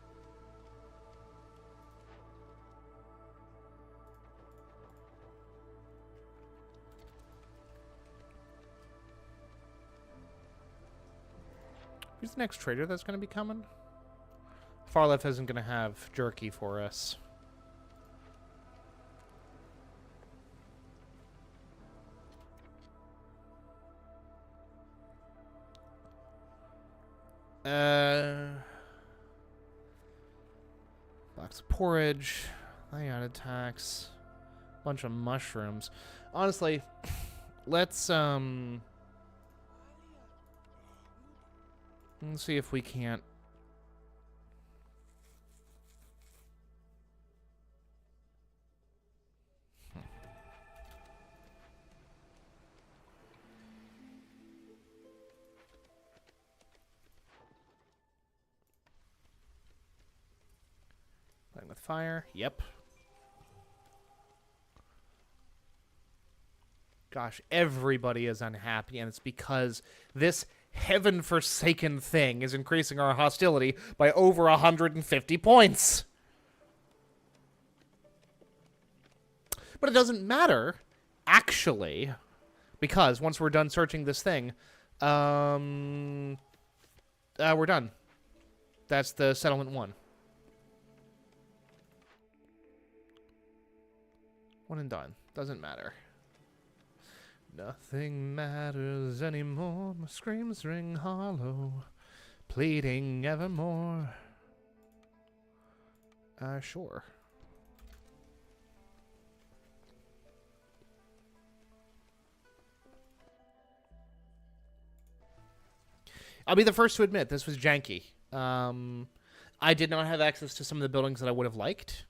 Who's the next trader that's going to be coming? Far Left isn't going to have jerky for us. Box of porridge, ion attacks, bunch of mushrooms. Honestly, let's see if we can't. Playing with fire. Yep. Gosh, everybody is unhappy, and it's because this heaven-forsaken thing is increasing our hostility by over 150 points. But it doesn't matter, actually, because once we're done searching this thing, we're done. That's the settlement 1. 1 and done. Doesn't matter. Nothing matters anymore. My screams ring hollow, pleading evermore. Sure. I'll be the first to admit this was janky. I did not have access to some of the buildings that I would have liked.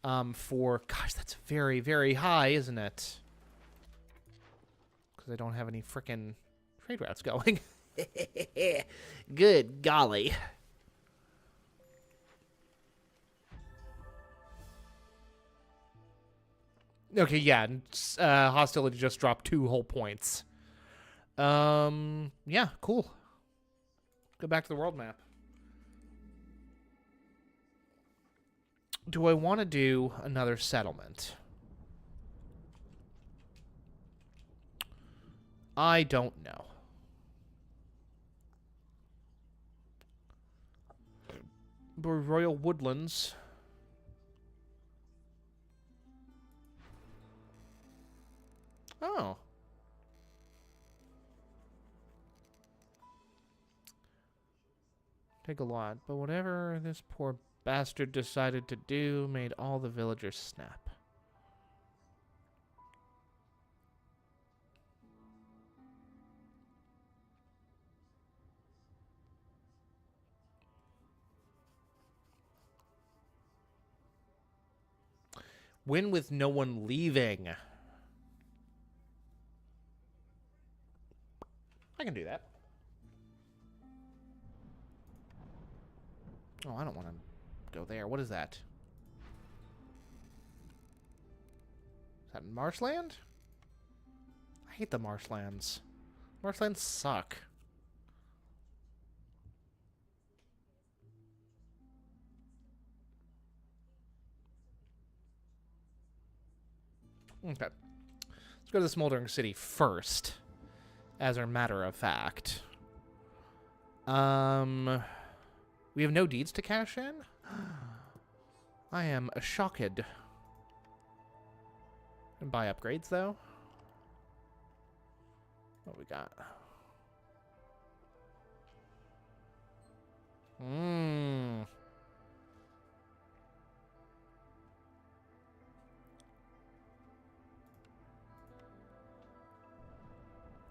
Gosh, that's very, very high, isn't it? Because I don't have any frickin' trade routes going. Good golly. Okay, yeah. Hostility just dropped 2 whole points. Yeah, cool. Go back to the world map. Do I want to do another settlement? I don't know. Royal Woodlands. Oh. Take a lot, but whatever this poor bastard decided to do made all the villagers snap. Win with no one leaving. I can do that. Oh, I don't want to go there. What is that? Is that marshland? I hate the marshlands. Marshlands suck. Okay. Let's go to the Smoldering City first, as a matter of fact. We have no deeds to cash in? I am shocked. And buy upgrades, though. What we got?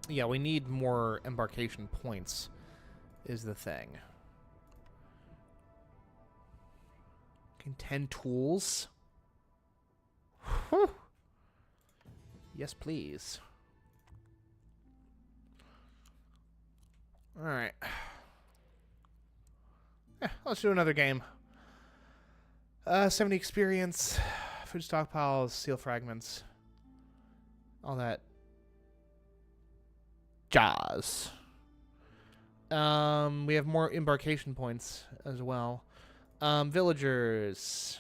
Yeah, we need more embarkation points, is the thing. 10 tools. Whew. Yes, please. Alright. Let's do another game. 70 experience, food stockpiles, steel fragments. All that jazz. We have more embarkation points as well. Villagers.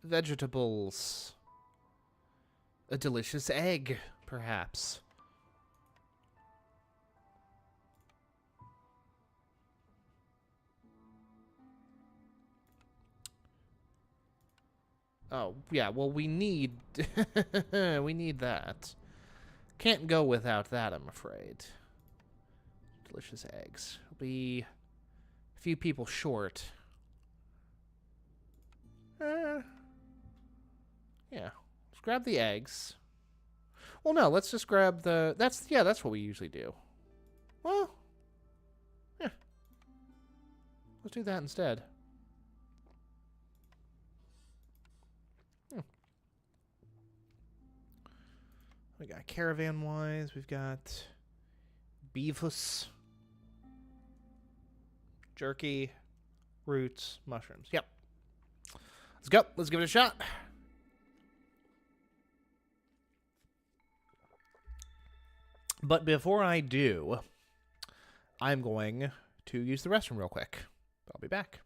Vegetables. A delicious egg, perhaps. Oh, yeah, well, we need... we need that. Can't go without that, I'm afraid. Delicious eggs. We'll be a few people short. Yeah. Let's grab the eggs. Well, no, let's just grab the... That's what we usually do. Well, yeah. Let's do that instead. We got caravan-wise. We've got beavers, jerky, roots, mushrooms. Yep. Let's go. Let's give it a shot. But before I do, I'm going to use the restroom real quick. I'll be back.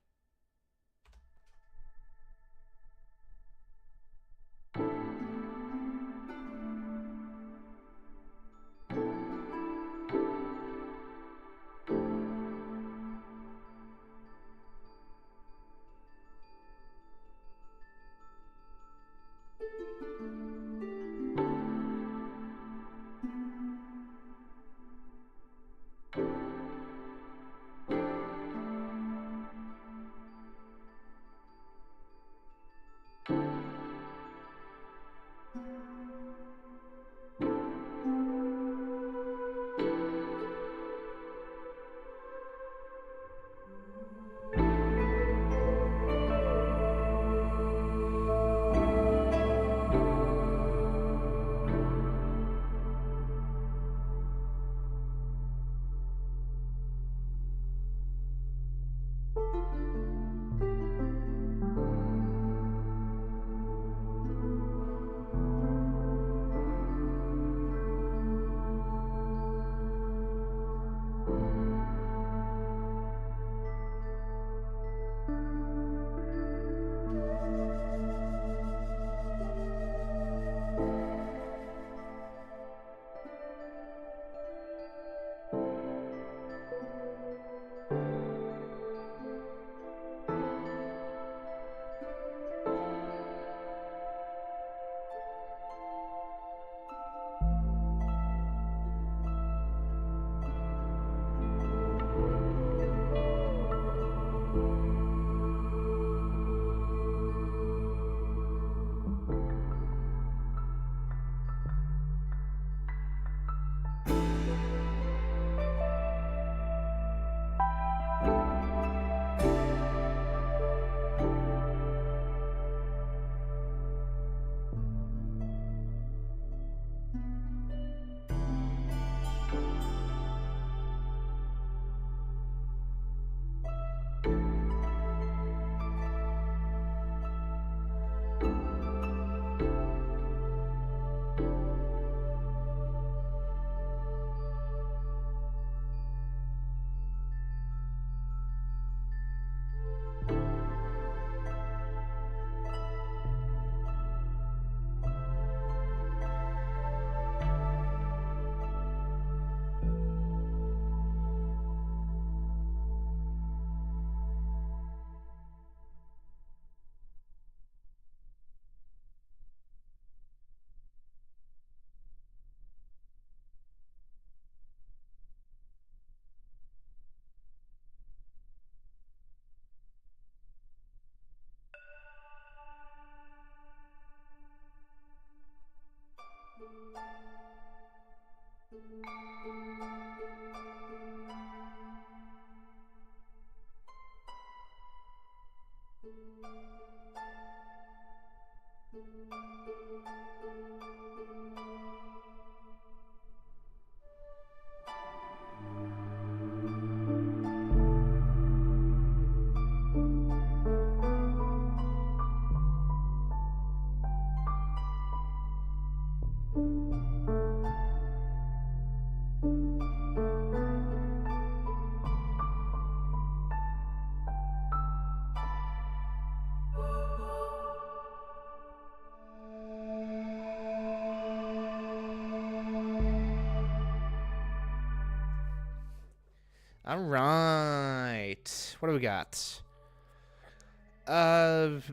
All right. What do we got?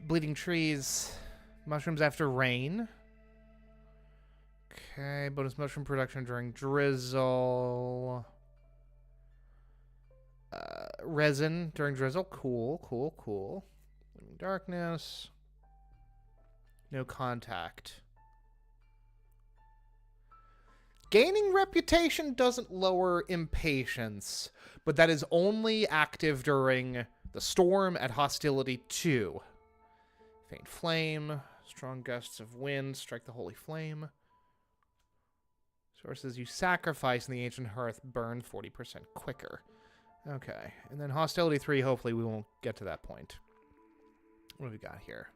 Bleeding trees. Mushrooms after rain. Okay, bonus mushroom production during drizzle. Resin during drizzle. Cool, cool, cool. Darkness. No contact. Gaining reputation doesn't lower impatience, but that is only active during the storm at hostility 2. Faint flame, strong gusts of wind, strike the holy flame. Sources you sacrifice in the ancient hearth burn 40% quicker. Okay, and then hostility 3, hopefully we won't get to that point. What have we got here?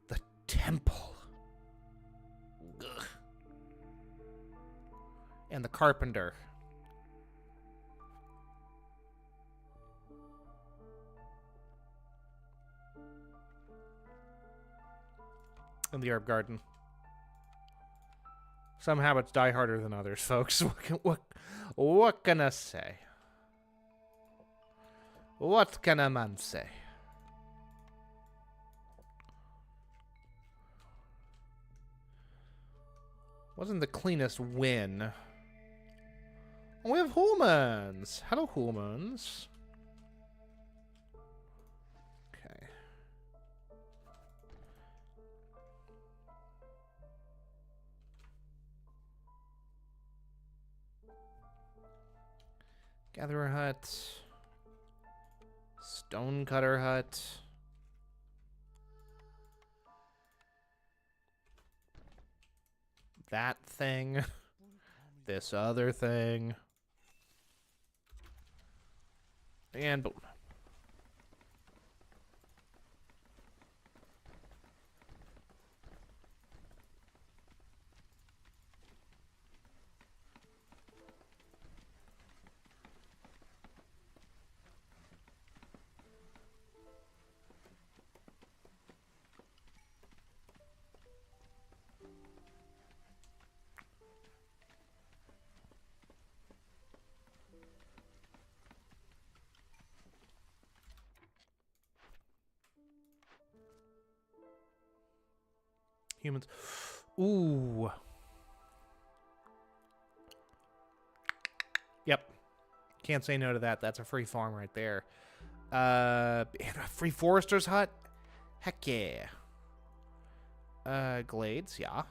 The temple. Ugh. And the carpenter. And the herb garden. Some habits die harder than others, folks. What can I say? What can a man say? Wasn't the cleanest win. Oh, we have humans. Hello, humans. Okay. Gatherer hut. Stonecutter hut. That thing. This other thing. And boom. Humans. Ooh. Yep. Can't say no to that. That's a free farm right there. And a free forester's hut? Heck yeah. Glades, yeah.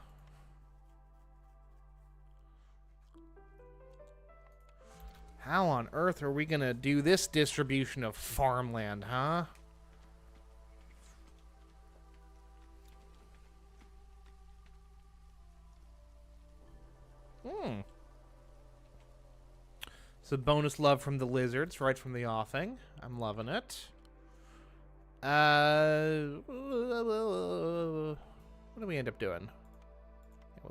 How on earth are we gonna do this distribution of farmland, huh? So bonus love from the lizards right from the offing. I'm loving it. What do we end up doing?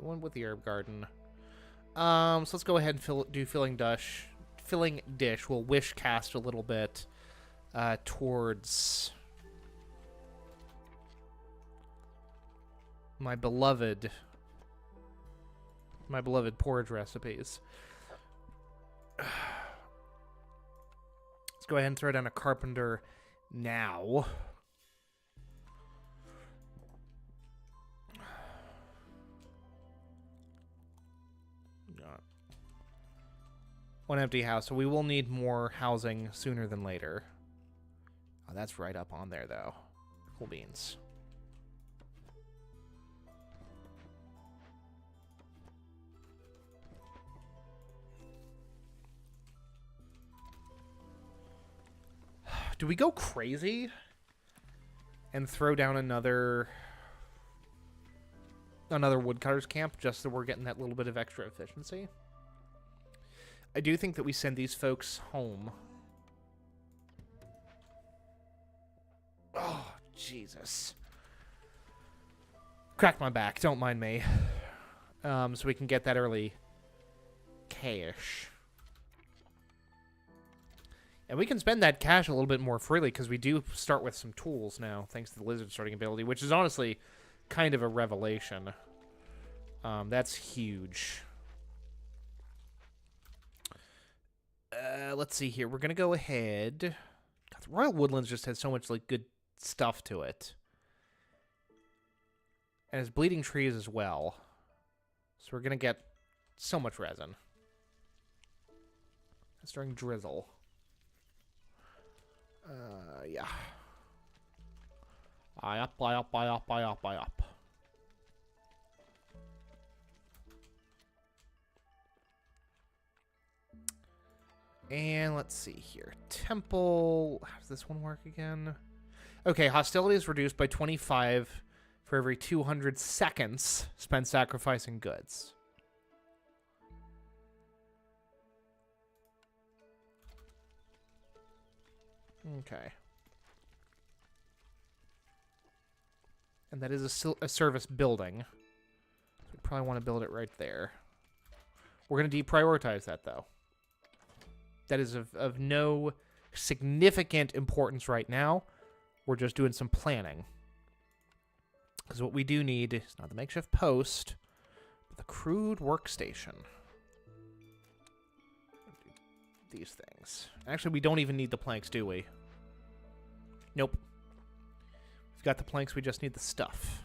we went with the herb garden. So let's go ahead and do filling dish. Filling dish. We'll wish cast a little bit towards my beloved porridge recipes. Let's go ahead and throw down a carpenter now. One empty house, so we will need more housing sooner than later. Oh, that's right up on there, though. Cool beans. Do we go crazy and throw down another woodcutter's camp just so we're getting that little bit of extra efficiency? I do think that we send these folks home. Oh, Jesus. Crack my back. Don't mind me. So we can get that early cash. And we can spend that cash a little bit more freely because we do start with some tools now, thanks to the lizard starting ability, which is honestly kind of a revelation. That's huge. Let's see here. We're going to go ahead. God, the Royal Woodlands just has so much like good stuff to it. And it's bleeding trees as well. So we're going to get so much resin. That's during drizzle. Yeah. I up. And let's see here. Temple. How does this one work again? Okay, hostility is reduced by 25 for every 200 seconds spent sacrificing goods. Okay. And that is a service building. So we probably want to build it right there. We're going to deprioritize that, though. That is of no significant importance right now. We're just doing some planning. Because what we do need is not the makeshift post, but the crude workstation. These things. Actually, we don't even need the planks, do we? Nope. We've got the planks, we just need the stuff.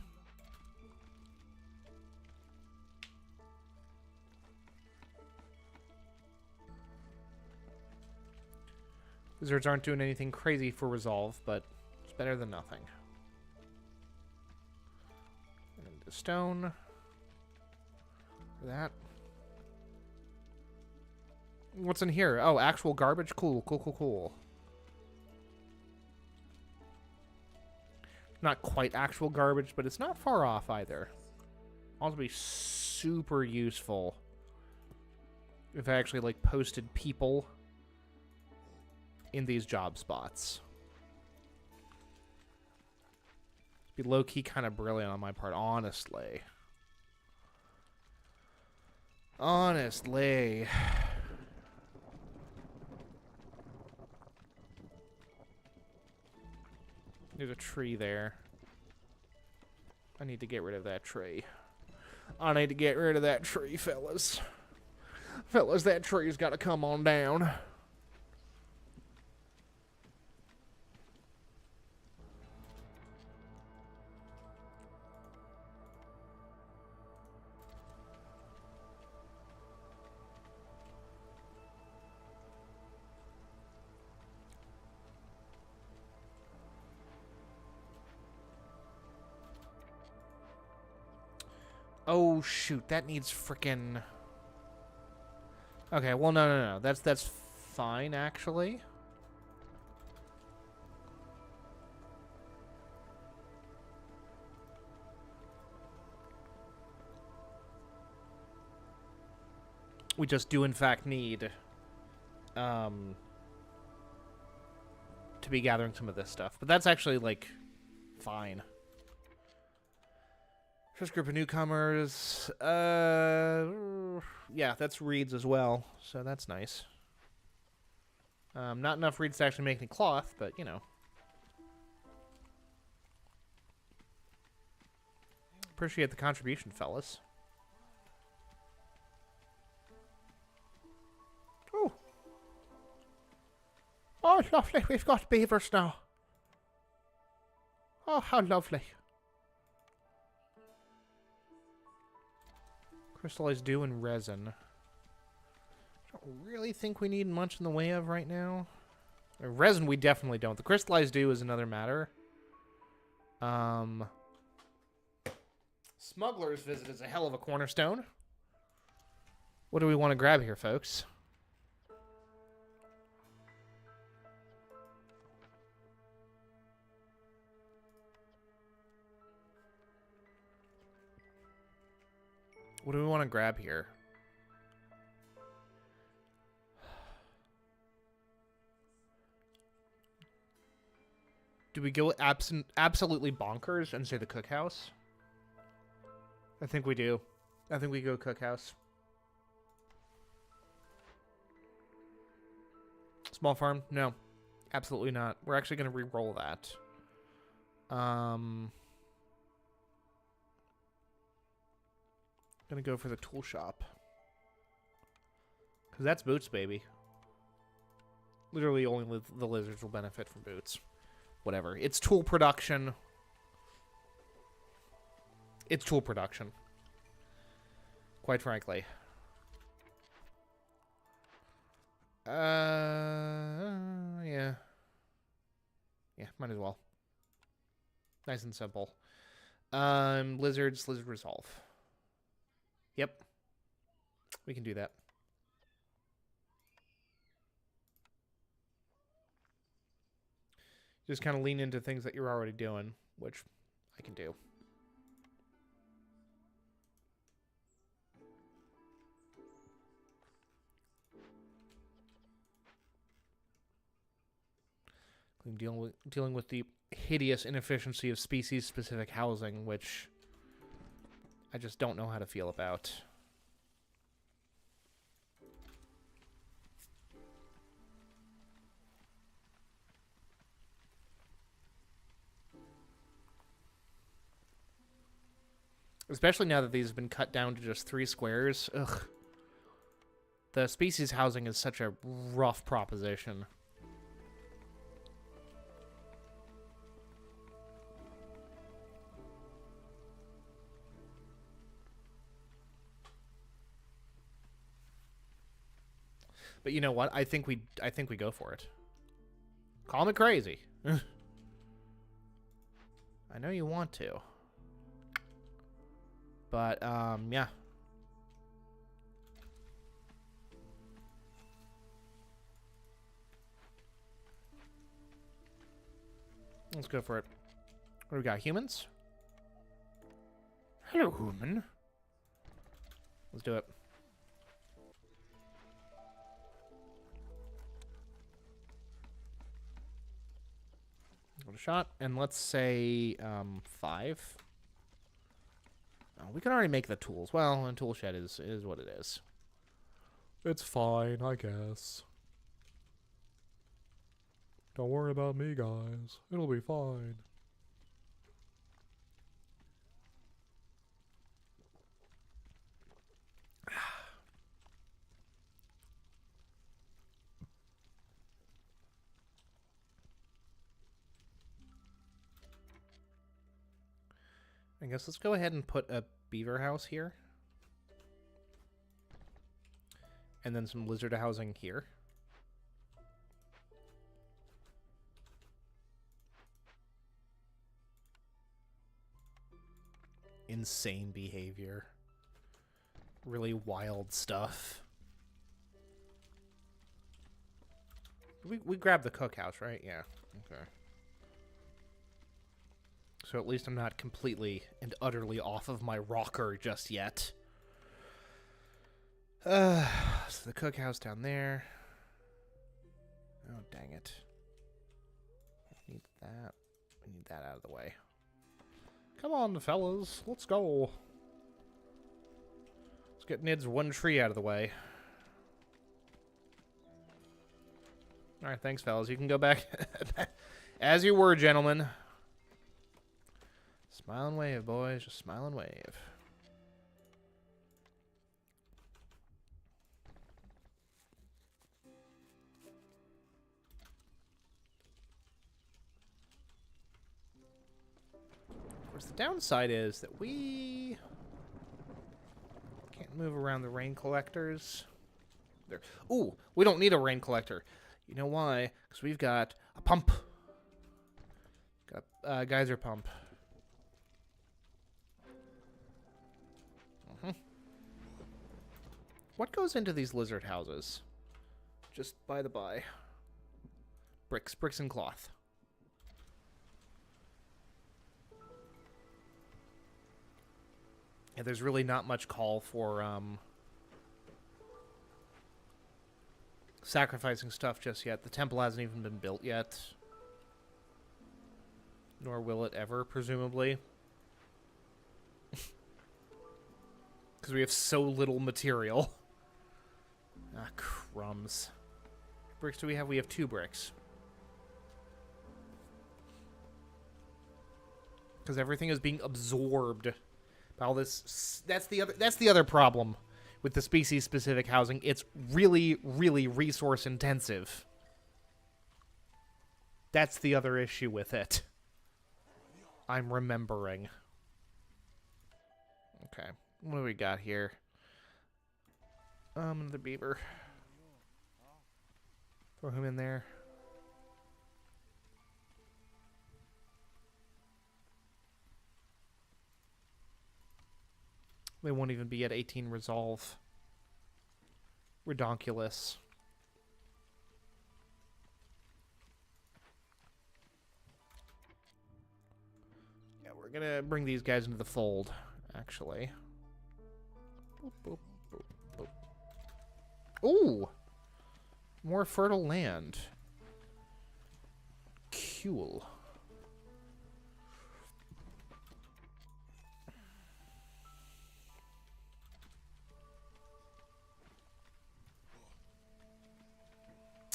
Wizards aren't doing anything crazy for resolve, but it's better than nothing. And the stone. That. What's in here? Oh, actual garbage? Cool. Not quite actual garbage, but it's not far off either. Also be super useful if I actually, like, posted people in these job spots. It'd be low-key kind of brilliant on my part, honestly. Honestly. There's a tree there. I need to get rid of that tree. I need to get rid of that tree, fellas. Fellas, that tree's got to come on down. Oh, shoot. That needs frickin'... Okay, well, no. That's fine, actually. We just do, in fact, need... to be gathering some of this stuff. But that's actually, like, fine. First group of newcomers. Yeah, that's reeds as well, so that's nice. Not enough reeds to actually make any cloth, but you know. Appreciate the contribution, fellas. Oh. Oh, lovely. We've got beavers now. Oh, how lovely. Crystallized dew and resin. Don't really think we need much in the way of right now. Resin we definitely don't. The crystallized dew is another matter. Smuggler's Visit is a hell of a cornerstone. What do we want to grab here, folks? What do we want to grab here? Do we go absolutely bonkers and say the cookhouse? I think we do. I think we go cookhouse. Small farm? No. Absolutely not. We're actually going to re-roll that. Gonna go for the tool shop. Because that's boots, baby. Literally only the lizards will benefit from boots. Whatever. It's tool production. It's tool production. Quite frankly. Yeah. Yeah, might as well. Nice and simple. Lizard resolve. Yep. We can do that. Just kind of lean into things that you're already doing, which I can do. Dealing with the hideous inefficiency of species-specific housing, which I just don't know how to feel about. Especially now that these have been cut down to just 3 squares. Ugh. The species housing is such a rough proposition. But you know what? I think we go for it. Call me crazy. I know you want to. But yeah. Let's go for it. What do we got? Humans? Hello, human. Let's do it. Give it a shot. And let's say 5. Oh, we can already make the tools. Well, a tool shed is what it is. It's fine, I guess. Don't worry about me, guys. It'll be fine. I guess let's go ahead and put a beaver house here. And then some lizard housing here. Insane behavior. Really wild stuff. We grabbed the cookhouse, right? Yeah. Okay. So at least I'm not completely and utterly off of my rocker just yet. So the cookhouse down there. Oh, dang it. Need that. We need that out of the way. Come on, fellas. Let's go. Let's get Nid's one tree out of the way. Alright, thanks, fellas. You can go back as you were, gentlemen. Smile and wave, boys. Just smile and wave. Of course, the downside is that we can't move around the rain collectors. There. Ooh, we don't need a rain collector. You know why? Because we've got a pump. Got a geyser pump. What goes into these lizard houses? Just by the by. Bricks and cloth. Yeah, there's really not much call for sacrificing stuff just yet. The temple hasn't even been built yet. Nor will it ever, presumably. Because we have so little material. Ah, crumbs. How many bricks do we have? We have 2 bricks. Because everything is being absorbed by all this. That's the other problem with the species-specific housing. It's really, really resource-intensive. That's the other issue with it. I'm remembering. Okay. What do we got here? Another beaver. Throw him in there. They won't even be at 18 resolve. Redonkulous. Yeah, we're gonna bring these guys into the fold, actually. Boop, boop, boop, boop. Ooh! More fertile land. Cool.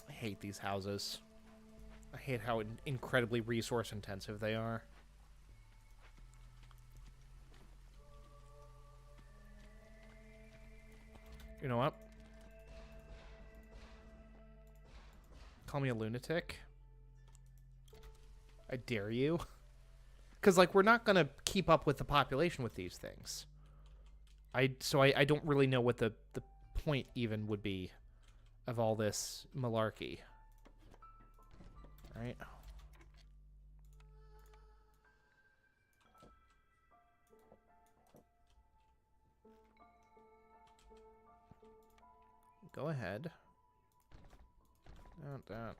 I hate these houses. I hate how incredibly resource intensive they are. You know what? Call me a lunatic? I dare you. Because, like, we're not going to keep up with the population with these things. So I don't really know what the point even would be of all this malarkey. Right? Go ahead. That.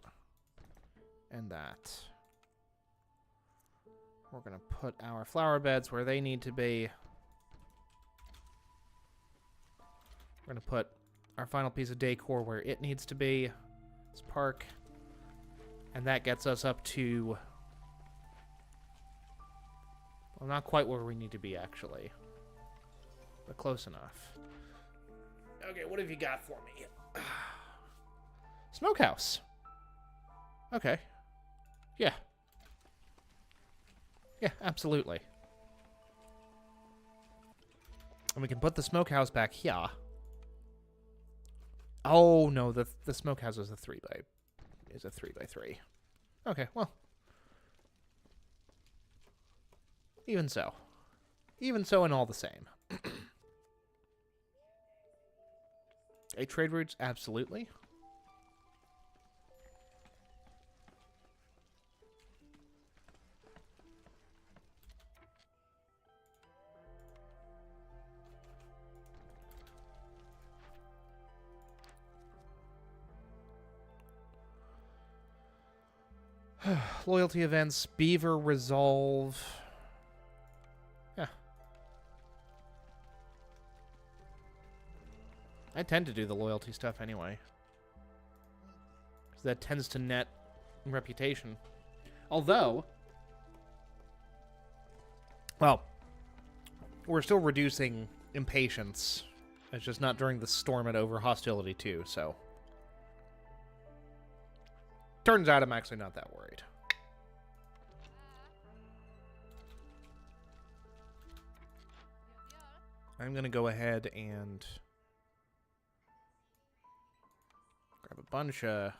And that. We're going to put our flower beds where they need to be. We're going to put our final piece of decor where it needs to be. This park. And that gets us up to... well, not quite where we need to be, actually. But close enough. Okay, what have you got for me? Smokehouse. Okay. Yeah. Yeah, absolutely. And we can put the smokehouse back here. Oh no, the smokehouse is a 3x3. Okay, well. Even so. Even so and all the same. Trade routes, absolutely. Loyalty events, beaver resolve. Yeah. I tend to do the loyalty stuff anyway. Because that tends to net reputation. Although, Well, we're still reducing impatience. It's just not during the storm and over hostility, too, so. Turns out I'm actually not that worried. I'm going to go ahead and grab a bunch of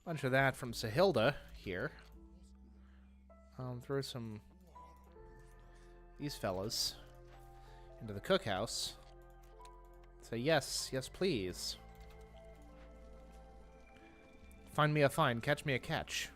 that from Sahilda here. Throw some these fellas into the cookhouse. Say yes, yes please. Find me a find, catch me a catch.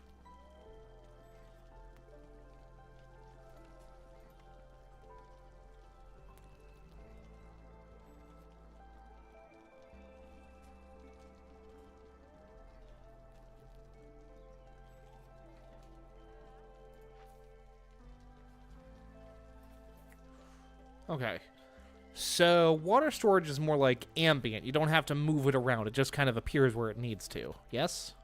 Okay. So, water storage is more like ambient. You don't have to move it around. It just kind of appears where it needs to. Yes?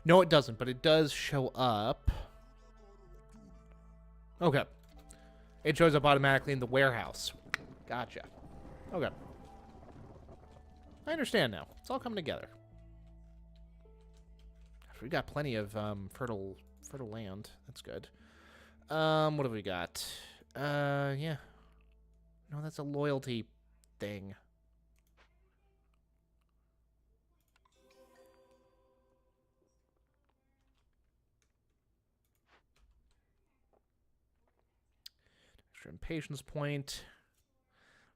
No, it doesn't, but it does show up. Okay. It shows up automatically in the warehouse. Gotcha. Okay. I understand now. It's all coming together. We got plenty of fertile land. That's good. What have we got? Yeah. No, that's a loyalty thing. Extra impatience point.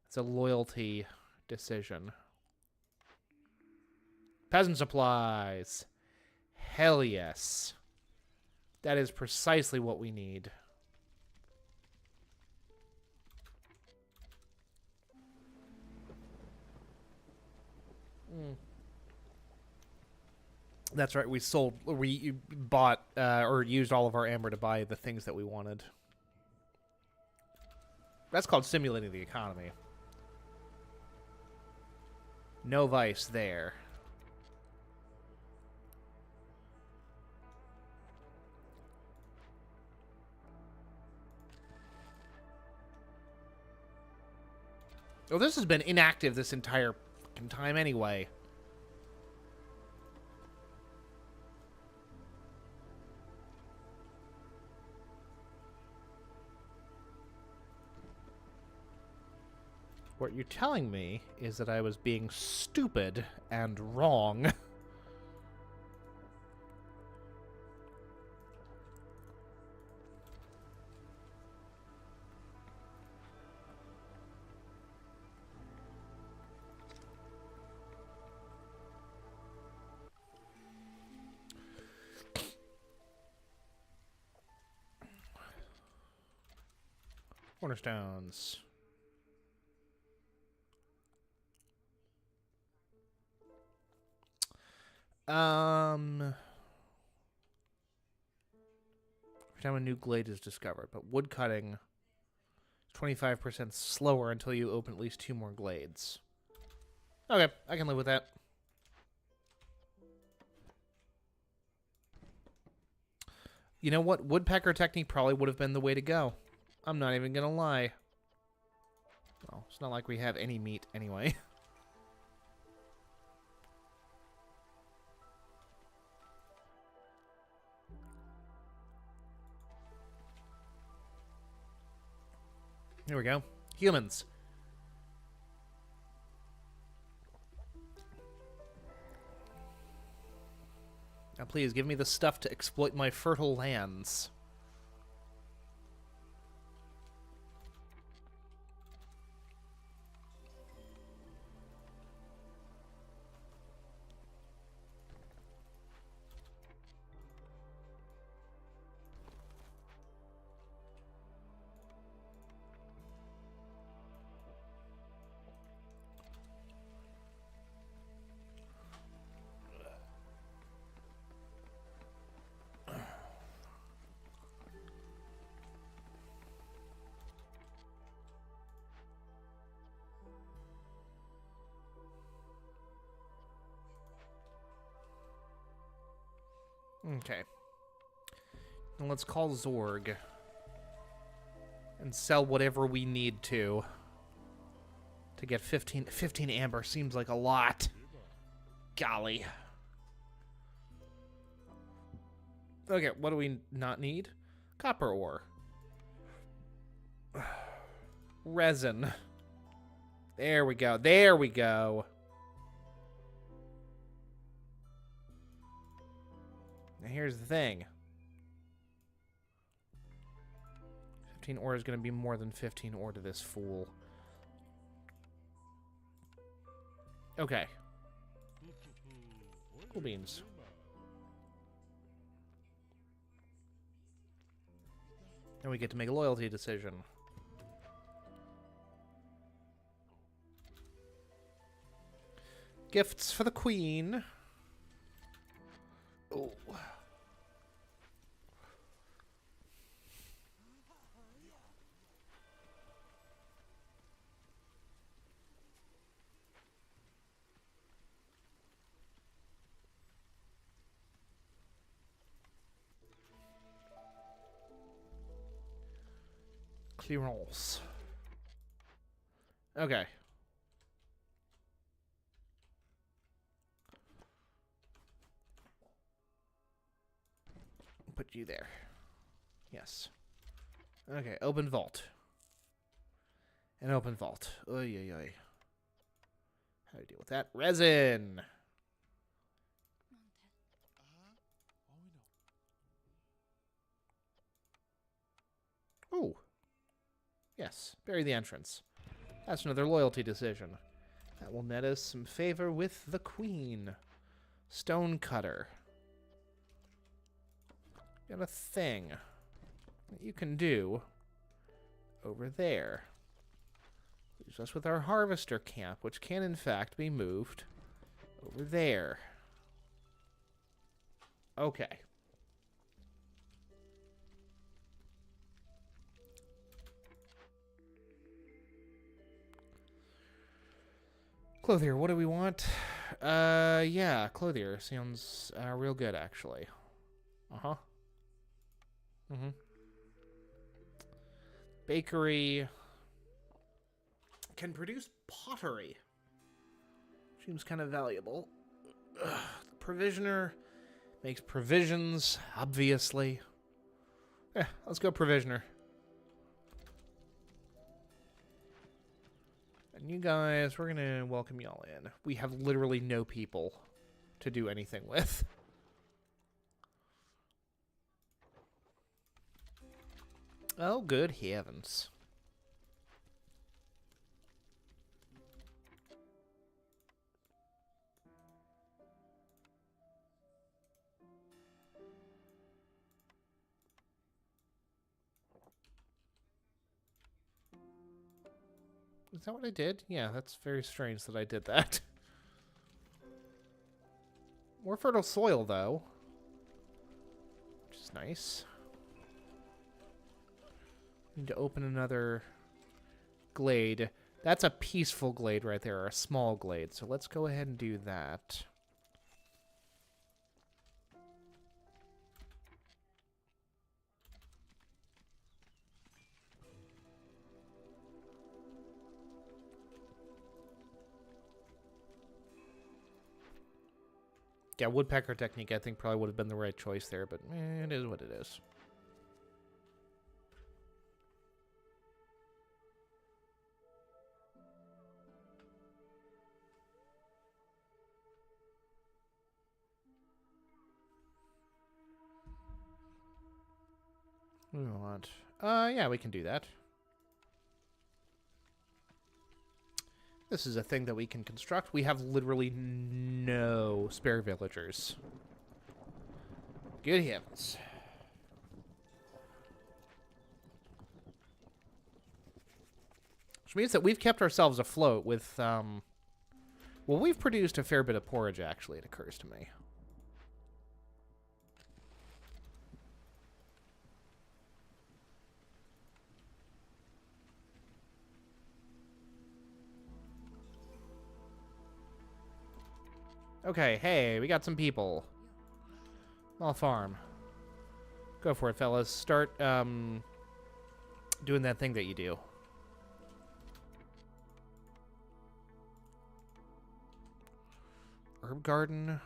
It's a loyalty decision. Peasant supplies. Hell yes. That is precisely what we need. That's right. We bought or used all of our amber to buy the things that we wanted. That's called stimulating the economy. No vice there. Oh, this has been inactive this entire fucking time anyway. What you're telling me is that I was being stupid and wrong. Cornerstones. Every time a new glade is discovered, but wood cutting is 25% slower until you open at least 2 more glades. Okay, I can live with that. You know what? Woodpecker technique probably would have been the way to go. I'm not even gonna lie. Well, it's not like we have any meat anyway. Here we go. Humans. Now please, give me the stuff to exploit my fertile lands. Okay. Now let's call Zorg. And sell whatever we need to get 15 amber. Seems like a lot. Golly. Okay, what do we not need? Copper ore. Resin. There we go. There we go. Now here's the thing. 15 ore is going to be more than 15 ore to this fool. Okay. Cool beans. And we get to make a loyalty decision. Gifts for the queen. Oh. Clearance. Okay. Put you there. Yes. Okay, open vault. An open vault. Oy, oy, oy. How do we deal with that? Resin! Ooh. Yes, bury the entrance. That's another loyalty decision. That will net us some favor with the queen. Stone cutter. Got a thing that you can do over there. Leaves us with our harvester camp, which can in fact be moved over there. Okay. Clothier, what do we want? Yeah, clothier sounds real good, actually. Uh-huh. Mm-hmm. Bakery can produce pottery. Seems kind of valuable. Ugh. The provisioner makes provisions, obviously. Yeah, let's go provisioner. And you guys, we're gonna welcome y'all in. We have literally no people to do anything with. Oh, good heavens. Is that what I did? Yeah, that's very strange that I did that. More fertile soil, though. Which is nice. Need to open another glade. That's a peaceful glade right there, or a small glade. So let's go ahead and do that. Yeah, woodpecker technique I think probably would have been the right choice there, but it is what it is. What do we want? Yeah, we can do that. This is a thing that we can construct. We have literally no spare villagers. Good heavens. Which means that we've kept ourselves afloat with, well, we've produced a fair bit of porridge, actually, it occurs to me. Okay, hey, we got some people. I'll farm. Go for it, fellas. Start doing that thing that you do. Herb garden.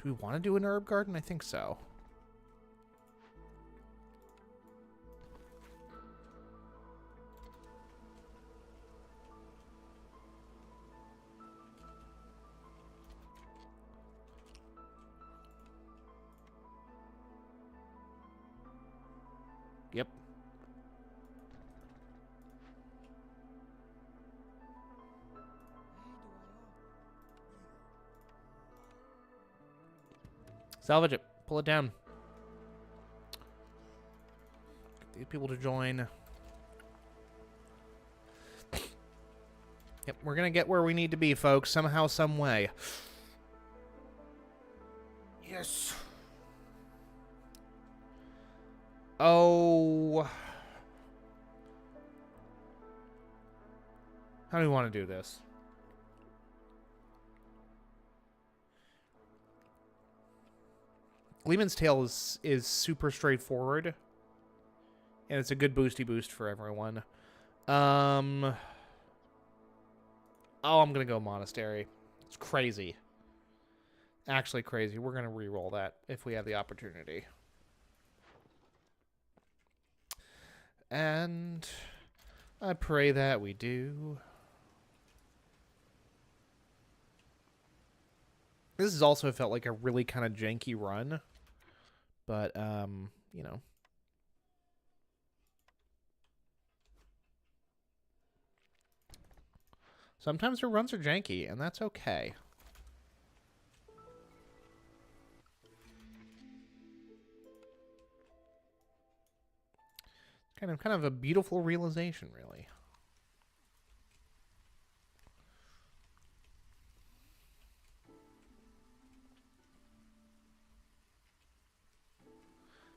Do we want to do an herb garden? I think so. Yep. Salvage it. Pull it down. Get these people to join. Yep, we're gonna get where we need to be, folks. Somehow, some way. Yes. Oh. How do we want to do this? Lehman's Tail is super straightforward. And it's a good boosty boost for everyone. Oh, I'm going to go Monastery. It's crazy. Actually crazy. We're going to re-roll that if we have the opportunity. And I pray that we do. This has also felt like a really kind of janky run. But, you know. Sometimes our runs are janky, and that's okay. Kind of a beautiful realization, really.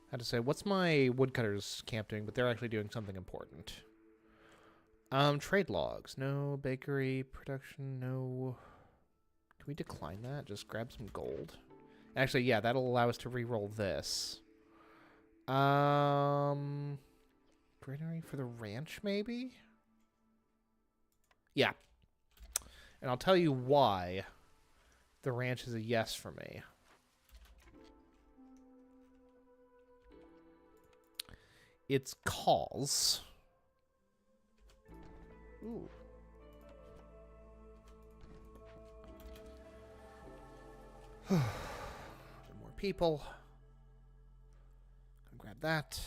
I had to say, what's my woodcutters camp doing? But they're actually doing something important. Trade logs. No bakery production. No. Can we decline that? Just grab some gold. Actually, yeah, that'll allow us to re-roll this. Granary for the ranch, maybe? Yeah. And I'll tell you why the ranch is a yes for me. It's cause. Ooh. More people. Grab that.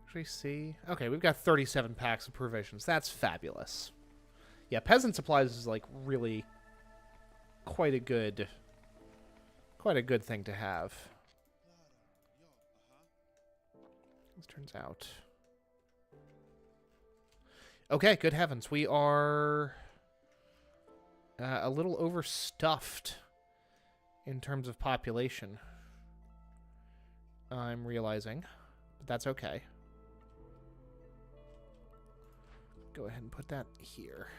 Actually, see. Okay, we've got 37 packs of provisions. That's fabulous. Yeah, peasant supplies is like really quite a good thing to have. This turns out. Okay, good heavens. We are a little overstuffed in terms of population. I'm realizing, but that's okay. Go ahead and put that here.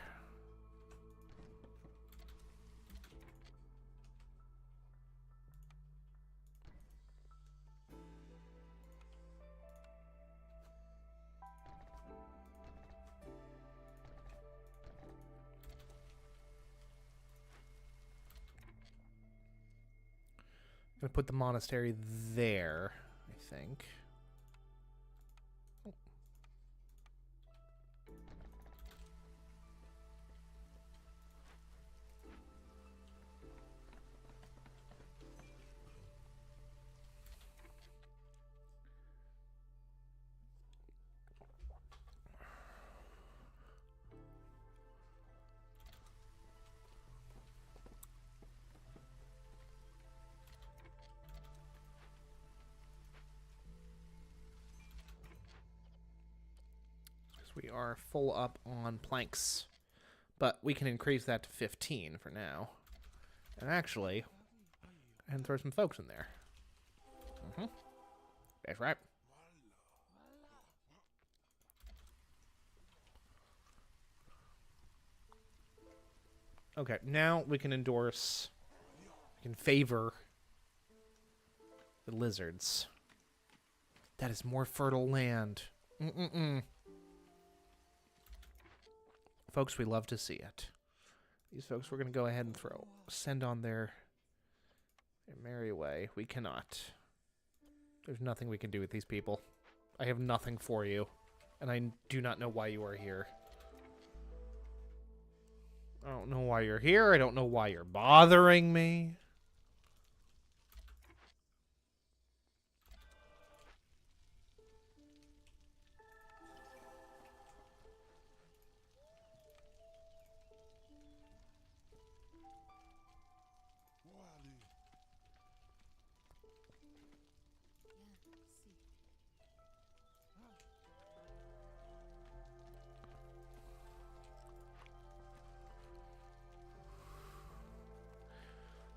I'm going to put the monastery there, I think. We are full up on planks, but we can increase that to 15 for now. And actually, and throw some folks in there. That's right. Okay, now we can endorse, we can favor the lizards. That is more fertile land. Folks, we love to see it. These folks we're going to go ahead and send on their merry way. We cannot. There's nothing we can do with these people. I have nothing for you, and I do not know why you are here. I don't know why you're here. I don't know why you're bothering me.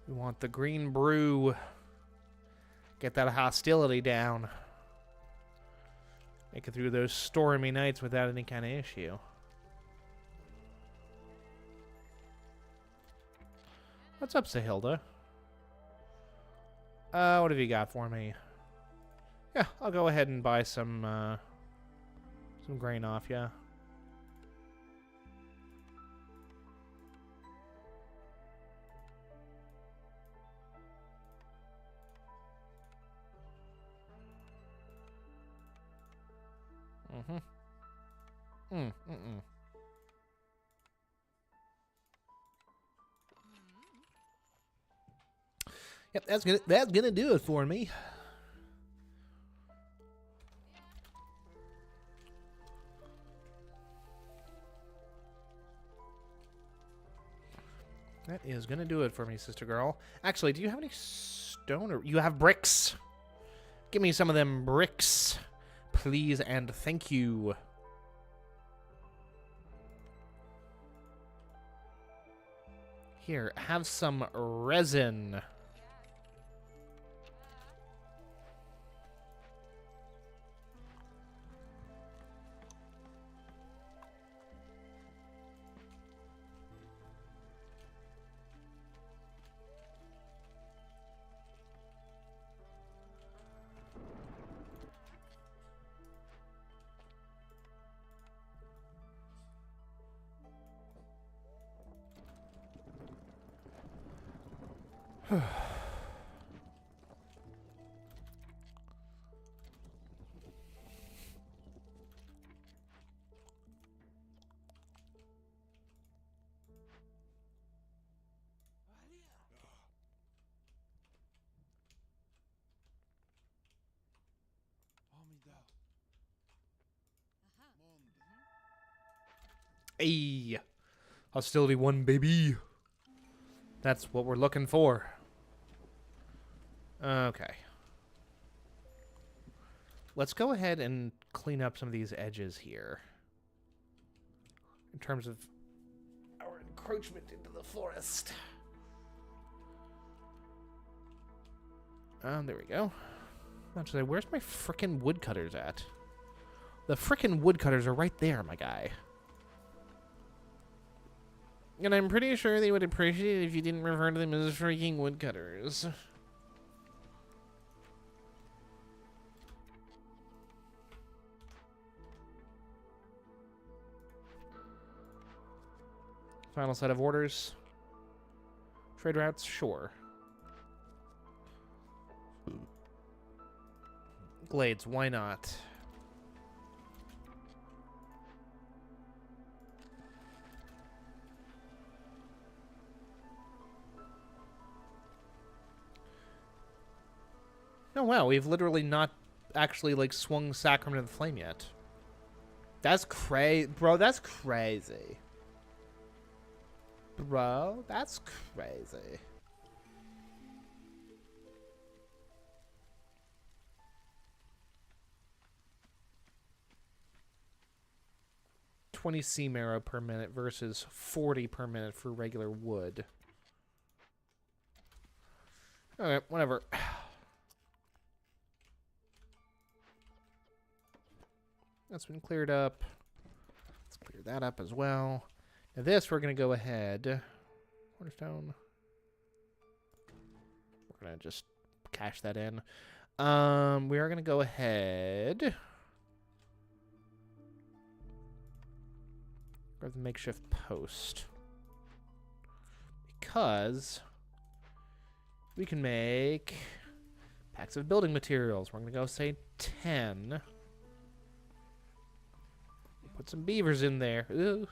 We want the green brew. Get that hostility down. Make it through those stormy nights without any kind of issue. What's up, Sahilda? What have you got for me? Yeah, I'll go ahead and buy some grain off ya. Yep, that's gonna do it for me. That is gonna do it for me, sister girl. Actually, do you have any stone or you have bricks? Give me some of them bricks, please, and thank you. Here, have some resin. Hey, hostility 1, baby. That's what we're looking for. Okay. Let's go ahead and clean up some of these edges here. In terms of our encroachment into the forest. There we go. Actually, where's my frickin' woodcutters at? The frickin' woodcutters are right there, my guy. And I'm pretty sure they would appreciate it if you didn't refer to them as freaking woodcutters. Final set of orders. Trade routes? Sure. Glades, why not? Oh wow, we've literally not actually like swung Sacrament of the Flame yet. That's bro, that's crazy. Bro, that's crazy. $20 sea marrow per minute versus 40 per minute for regular wood. Okay, whatever. That's been cleared up. Let's clear that up as well. Now this, we're going to go ahead. Cornerstone. We're going to just cash that in. We are going to go ahead. Grab the makeshift post. Because we can make packs of building materials. We're going to go say 10. Put some beavers in there. Ooh.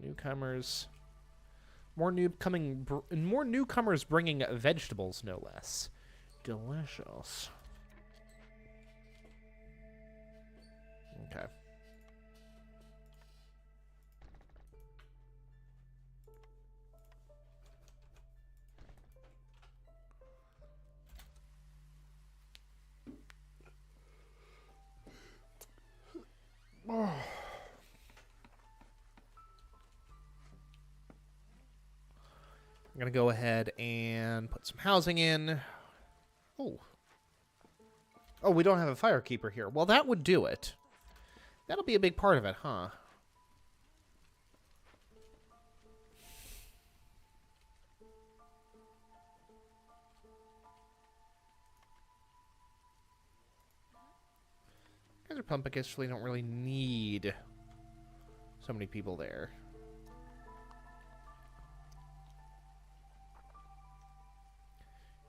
Newcomers. More newcomers bringing vegetables, no less. Delicious. Okay. Oh. I'm going to go ahead and put some housing in. Oh. Oh, we don't have a firekeeper here. Well, that would do it. That'll be a big part of it, huh? Guys are pumping actually don't really need so many people there.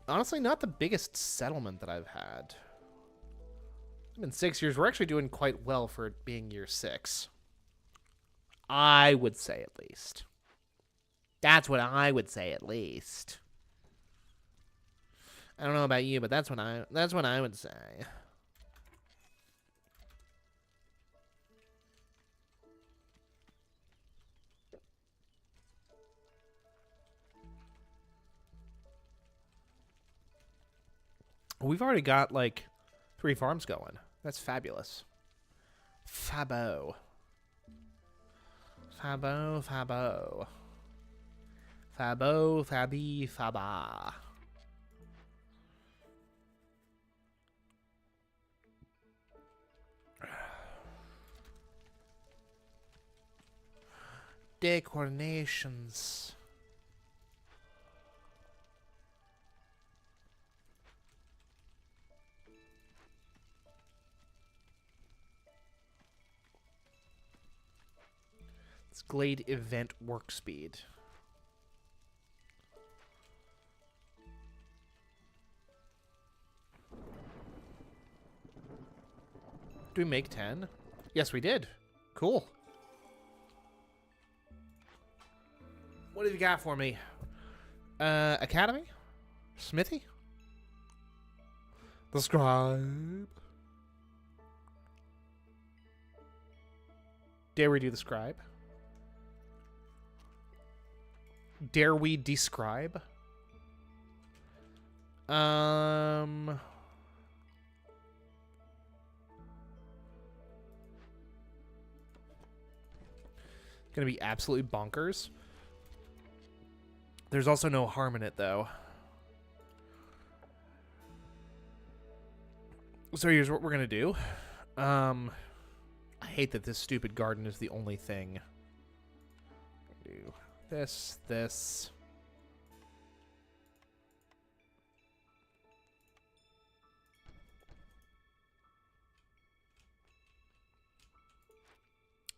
Honestly, not the biggest settlement that I've had. It's been 6 years. We're actually doing quite well for it being year 6. I would say at least. That's what I would say at least. I don't know about you, but that's what I would say. We've already got, like, 3 farms going. That's fabulous. Fabo. Fabo, fabo. Fabo, fabi, faba. Decorations. Glade event work speed. Do we make 10? Yes, we did. Cool. What have you got for me? Academy? Smithy? The scribe? Dare we do the scribe? Dare we describe? Gonna be absolutely bonkers. There's also no harm in it, though. So here's what we're gonna do. I hate that this stupid garden is the only thing. Do this, this.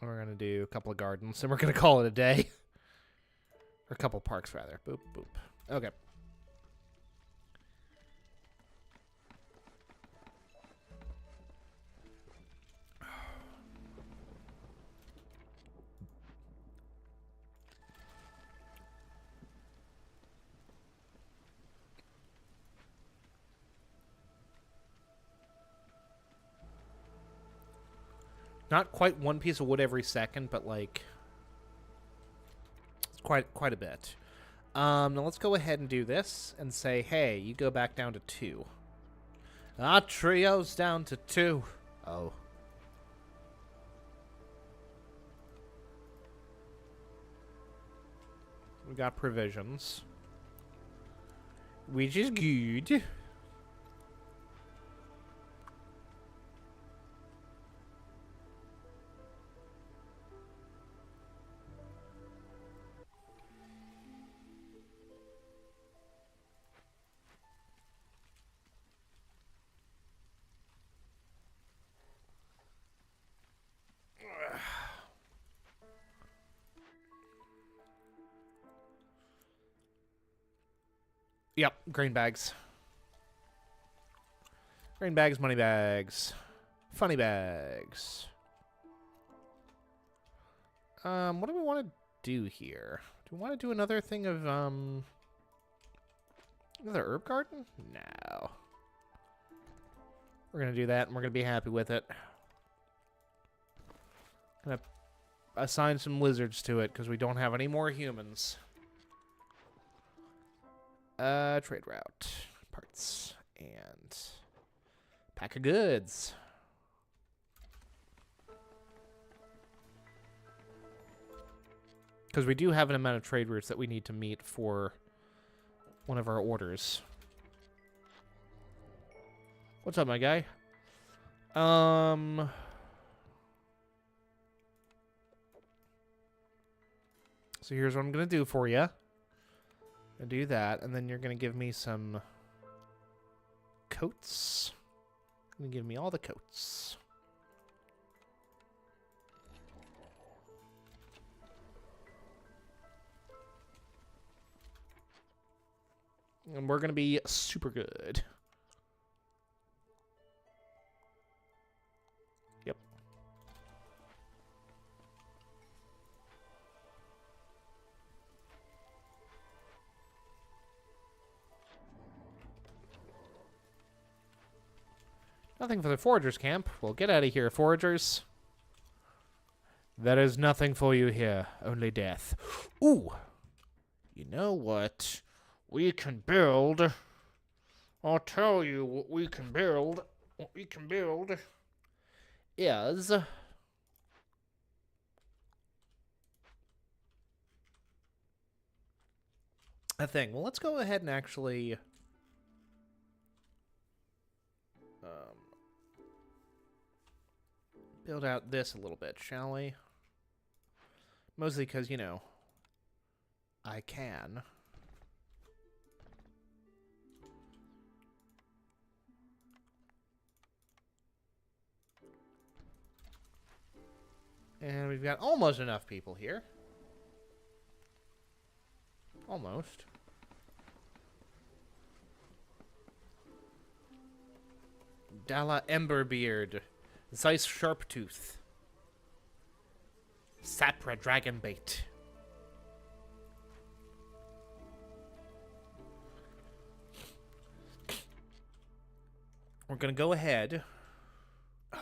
We're going to do a couple of gardens, and we're going to call it a day. Or a couple parks, rather. Boop, boop. Okay. Not quite one piece of wood every second, but like it's quite a bit. Now let's go ahead and do this and say, hey, you go back down to 2. Our trio's down to 2. Oh. We got provisions. Which is good. Yep, grain bags. Grain bags, money bags. Funny bags. What do we want to do here? Do we want to do another thing of, another herb garden? No. We're going to do that, and we're going to be happy with it. Going to assign some lizards to it, because we don't have any more humans. Trade route. Parts. And pack of goods. Because we do have an amount of trade routes that we need to meet for one of our orders. What's up, my guy? So here's what I'm going to do for you. I'm going to do that, and then you're going to give me some coats. You're going to give me all the coats. And we're going to be super good. Yep. Nothing for the foragers camp. Well, get out of here, foragers. There is nothing for you here. Only death. Ooh. You know what? We can build. I'll tell you what we can build. What we can build is a thing. Well, let's go ahead and actually build out this a little bit, shall we? Mostly because, you know, I can. And we've got almost enough people here. Almost. Dala Emberbeard. Zeiss Sharptooth. Sapra Dragonbait. We're gonna go ahead.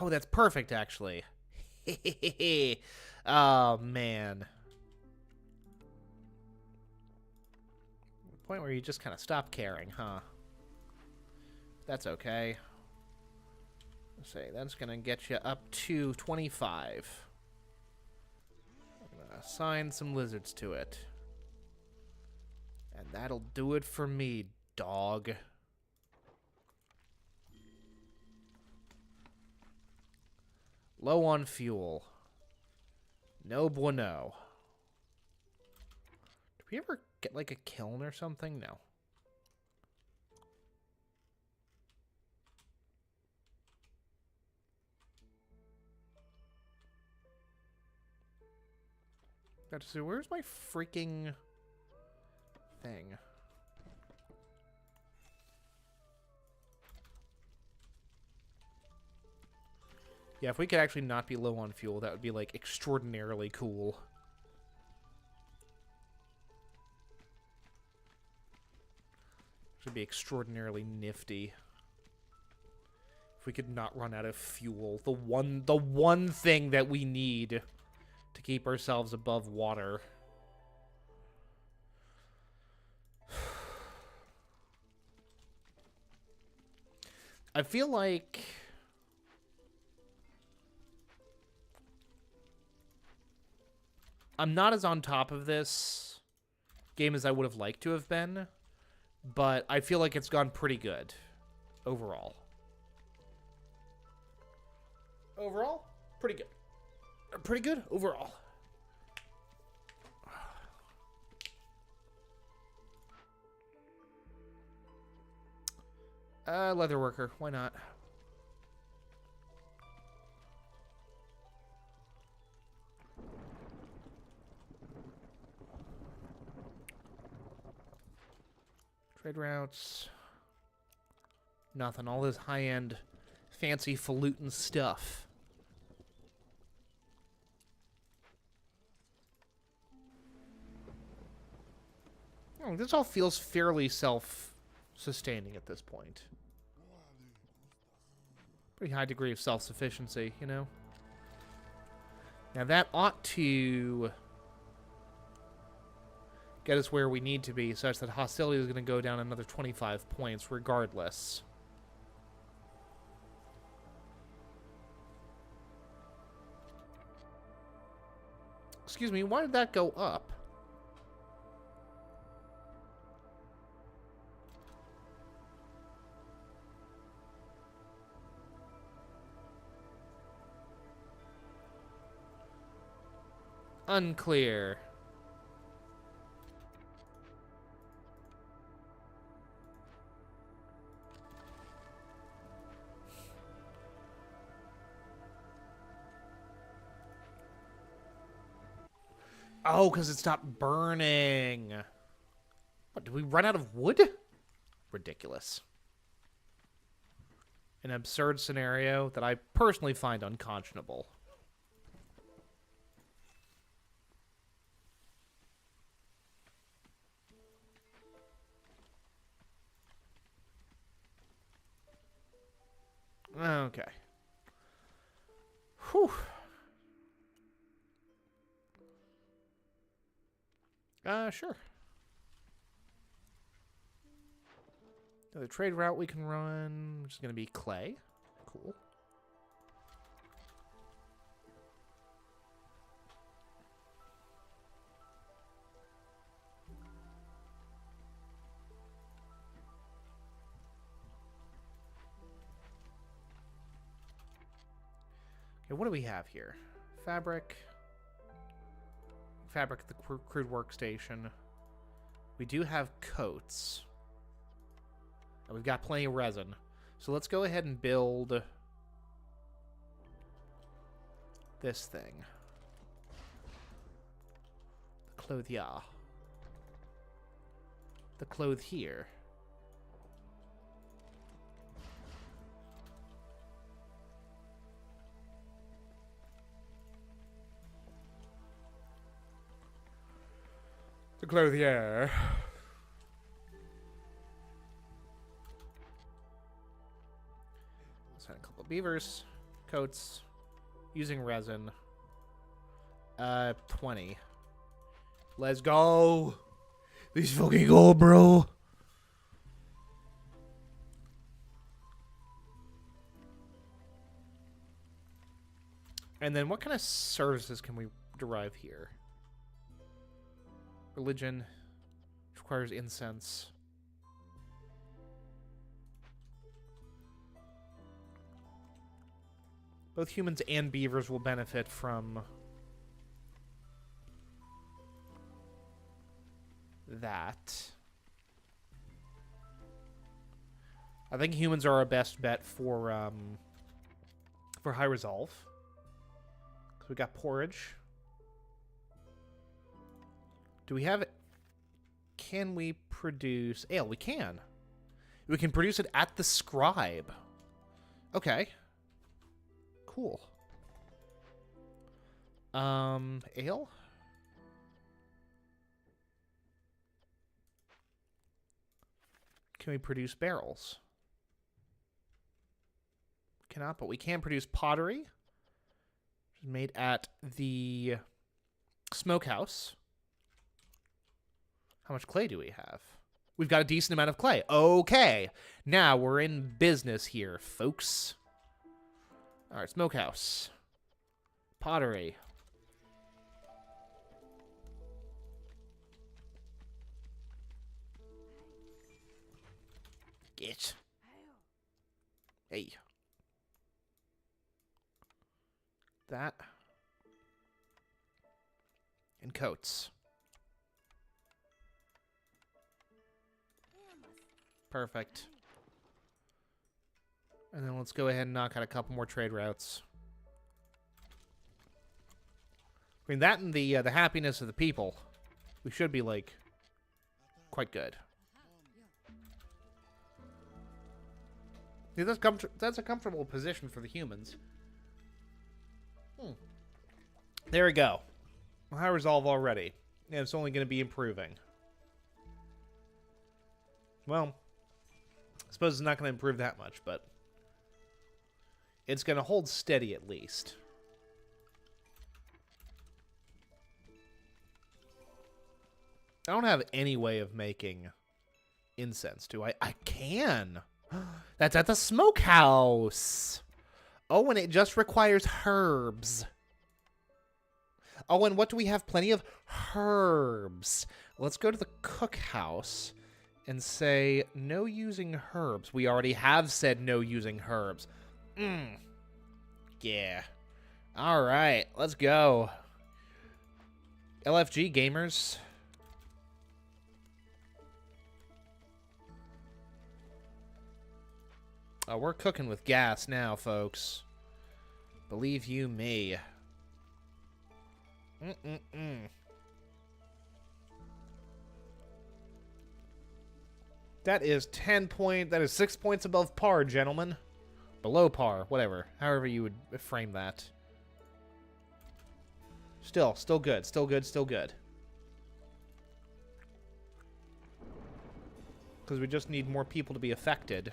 Oh, that's perfect, actually. Oh, man. The point where you just kind of stop caring, huh? That's okay. Let's say that's going to get you up to 25. I'm going to assign some lizards to it. And that'll do it for me, dog. Low on fuel. No bueno. Did we ever get, like, a kiln or something? No. Got to see, where's my freaking thing? Yeah, if we could actually not be low on fuel, that would be, like, extraordinarily cool. Should be extraordinarily nifty. If we could not run out of fuel. The one thing that we need to keep ourselves above water. I feel like I'm not as on top of this game as I would have liked to have been, but I feel like it's gone pretty good overall. Overall, pretty good. Pretty good overall. Leatherworker, why not? Trade routes. Nothing. All this high-end, fancy falutin stuff. Oh, this all feels fairly self-sustaining at this point. Pretty high degree of self-sufficiency, you know? Now that ought to get us where we need to be, such that hostility is going to go down another 25 points regardless. Excuse me, why did that go up? Unclear. Oh, because it stopped burning. What, did we run out of wood? Ridiculous. An absurd scenario that I personally find unconscionable. Okay. Whew. Sure. The trade route we can run, which is going to be clay. Cool. Okay, what do we have here? Fabric. Fabric at the crude workstation. We do have coats. And we've got plenty of resin. So let's go ahead and build this thing. The clothier. The clothe here. The clothier. Let's add a couple of beavers. Coats. Using resin. 20. Let's go. Let's fucking go, bro. And then what kind of services can we derive here? Religion, which requires incense. Both humans and beavers will benefit from that. I think humans are our best bet for high resolve. So we got porridge. Do we have it? Can we produce ale? We can. We can produce it at the scribe. Okay. Cool. Ale? Can we produce barrels? Cannot, but we can produce pottery. Which is made at the smokehouse. How much clay do we have? We've got a decent amount of clay. Okay. Now we're in business here, folks. All right, smokehouse. Pottery. Get. Hey. That. And coats. Perfect. And then let's go ahead and knock out a couple more trade routes. I mean, that and the happiness of the people, we should be, like, quite good. Yeah, that's a comfortable position for the humans. There we go. High resolve already. Yeah, it's only going to be improving. Well, I suppose it's not going to improve that much, but it's going to hold steady at least. I don't have any way of making incense, do I? I can. That's at the smokehouse. Oh, and it just requires herbs. Oh, and what do we have? Plenty of herbs. Let's go to the cookhouse and say no using herbs. We already have said no using herbs. Yeah. All right, let's go. LFG gamers. Oh, we're cooking with gas now, folks. Believe you me. That is 6 points above par, gentlemen. Below par, whatever. However you would frame that. Still good, still good, still good. Because we just need more people to be affected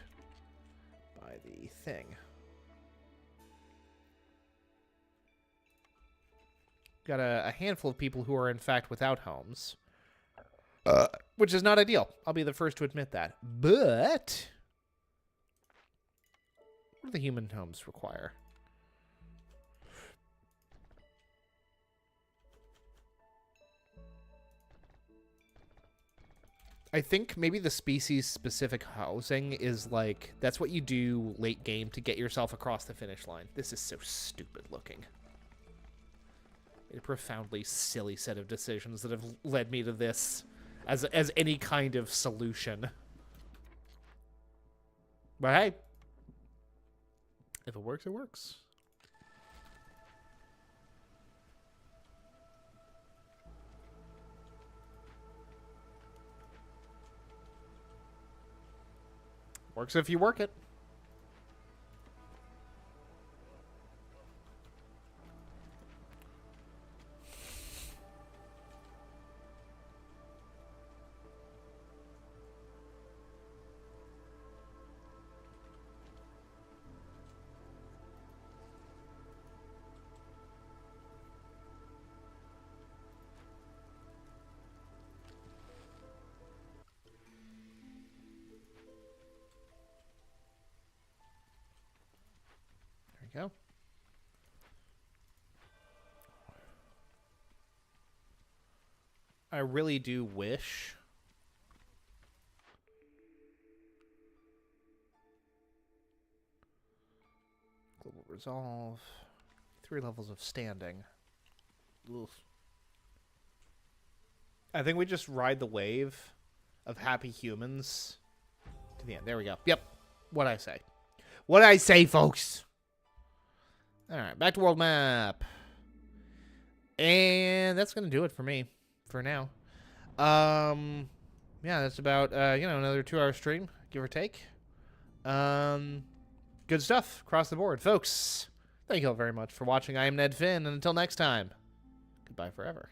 by the thing. Got a handful of people who are, in fact, without homes. Which is not ideal. I'll be the first to admit that. But what do the human homes require? I think maybe the species-specific housing is like, that's what you do late game to get yourself across the finish line. This is so stupid looking. A profoundly silly set of decisions that have led me to this as any kind of solution. But hey, if it works, it works. Works if you work it. Go. I really do wish global resolve, 3 levels of standing. Oof. I think we just ride the wave of happy humans to the end. There we go. Yep. What I say. What I say, folks. Alright, back to world map. And that's going to do it for me for now. Yeah, that's about, another 2-hour stream, give or take. Good stuff across the board. Folks, thank you all very much for watching. I am Ned Finn, and until next time, goodbye forever.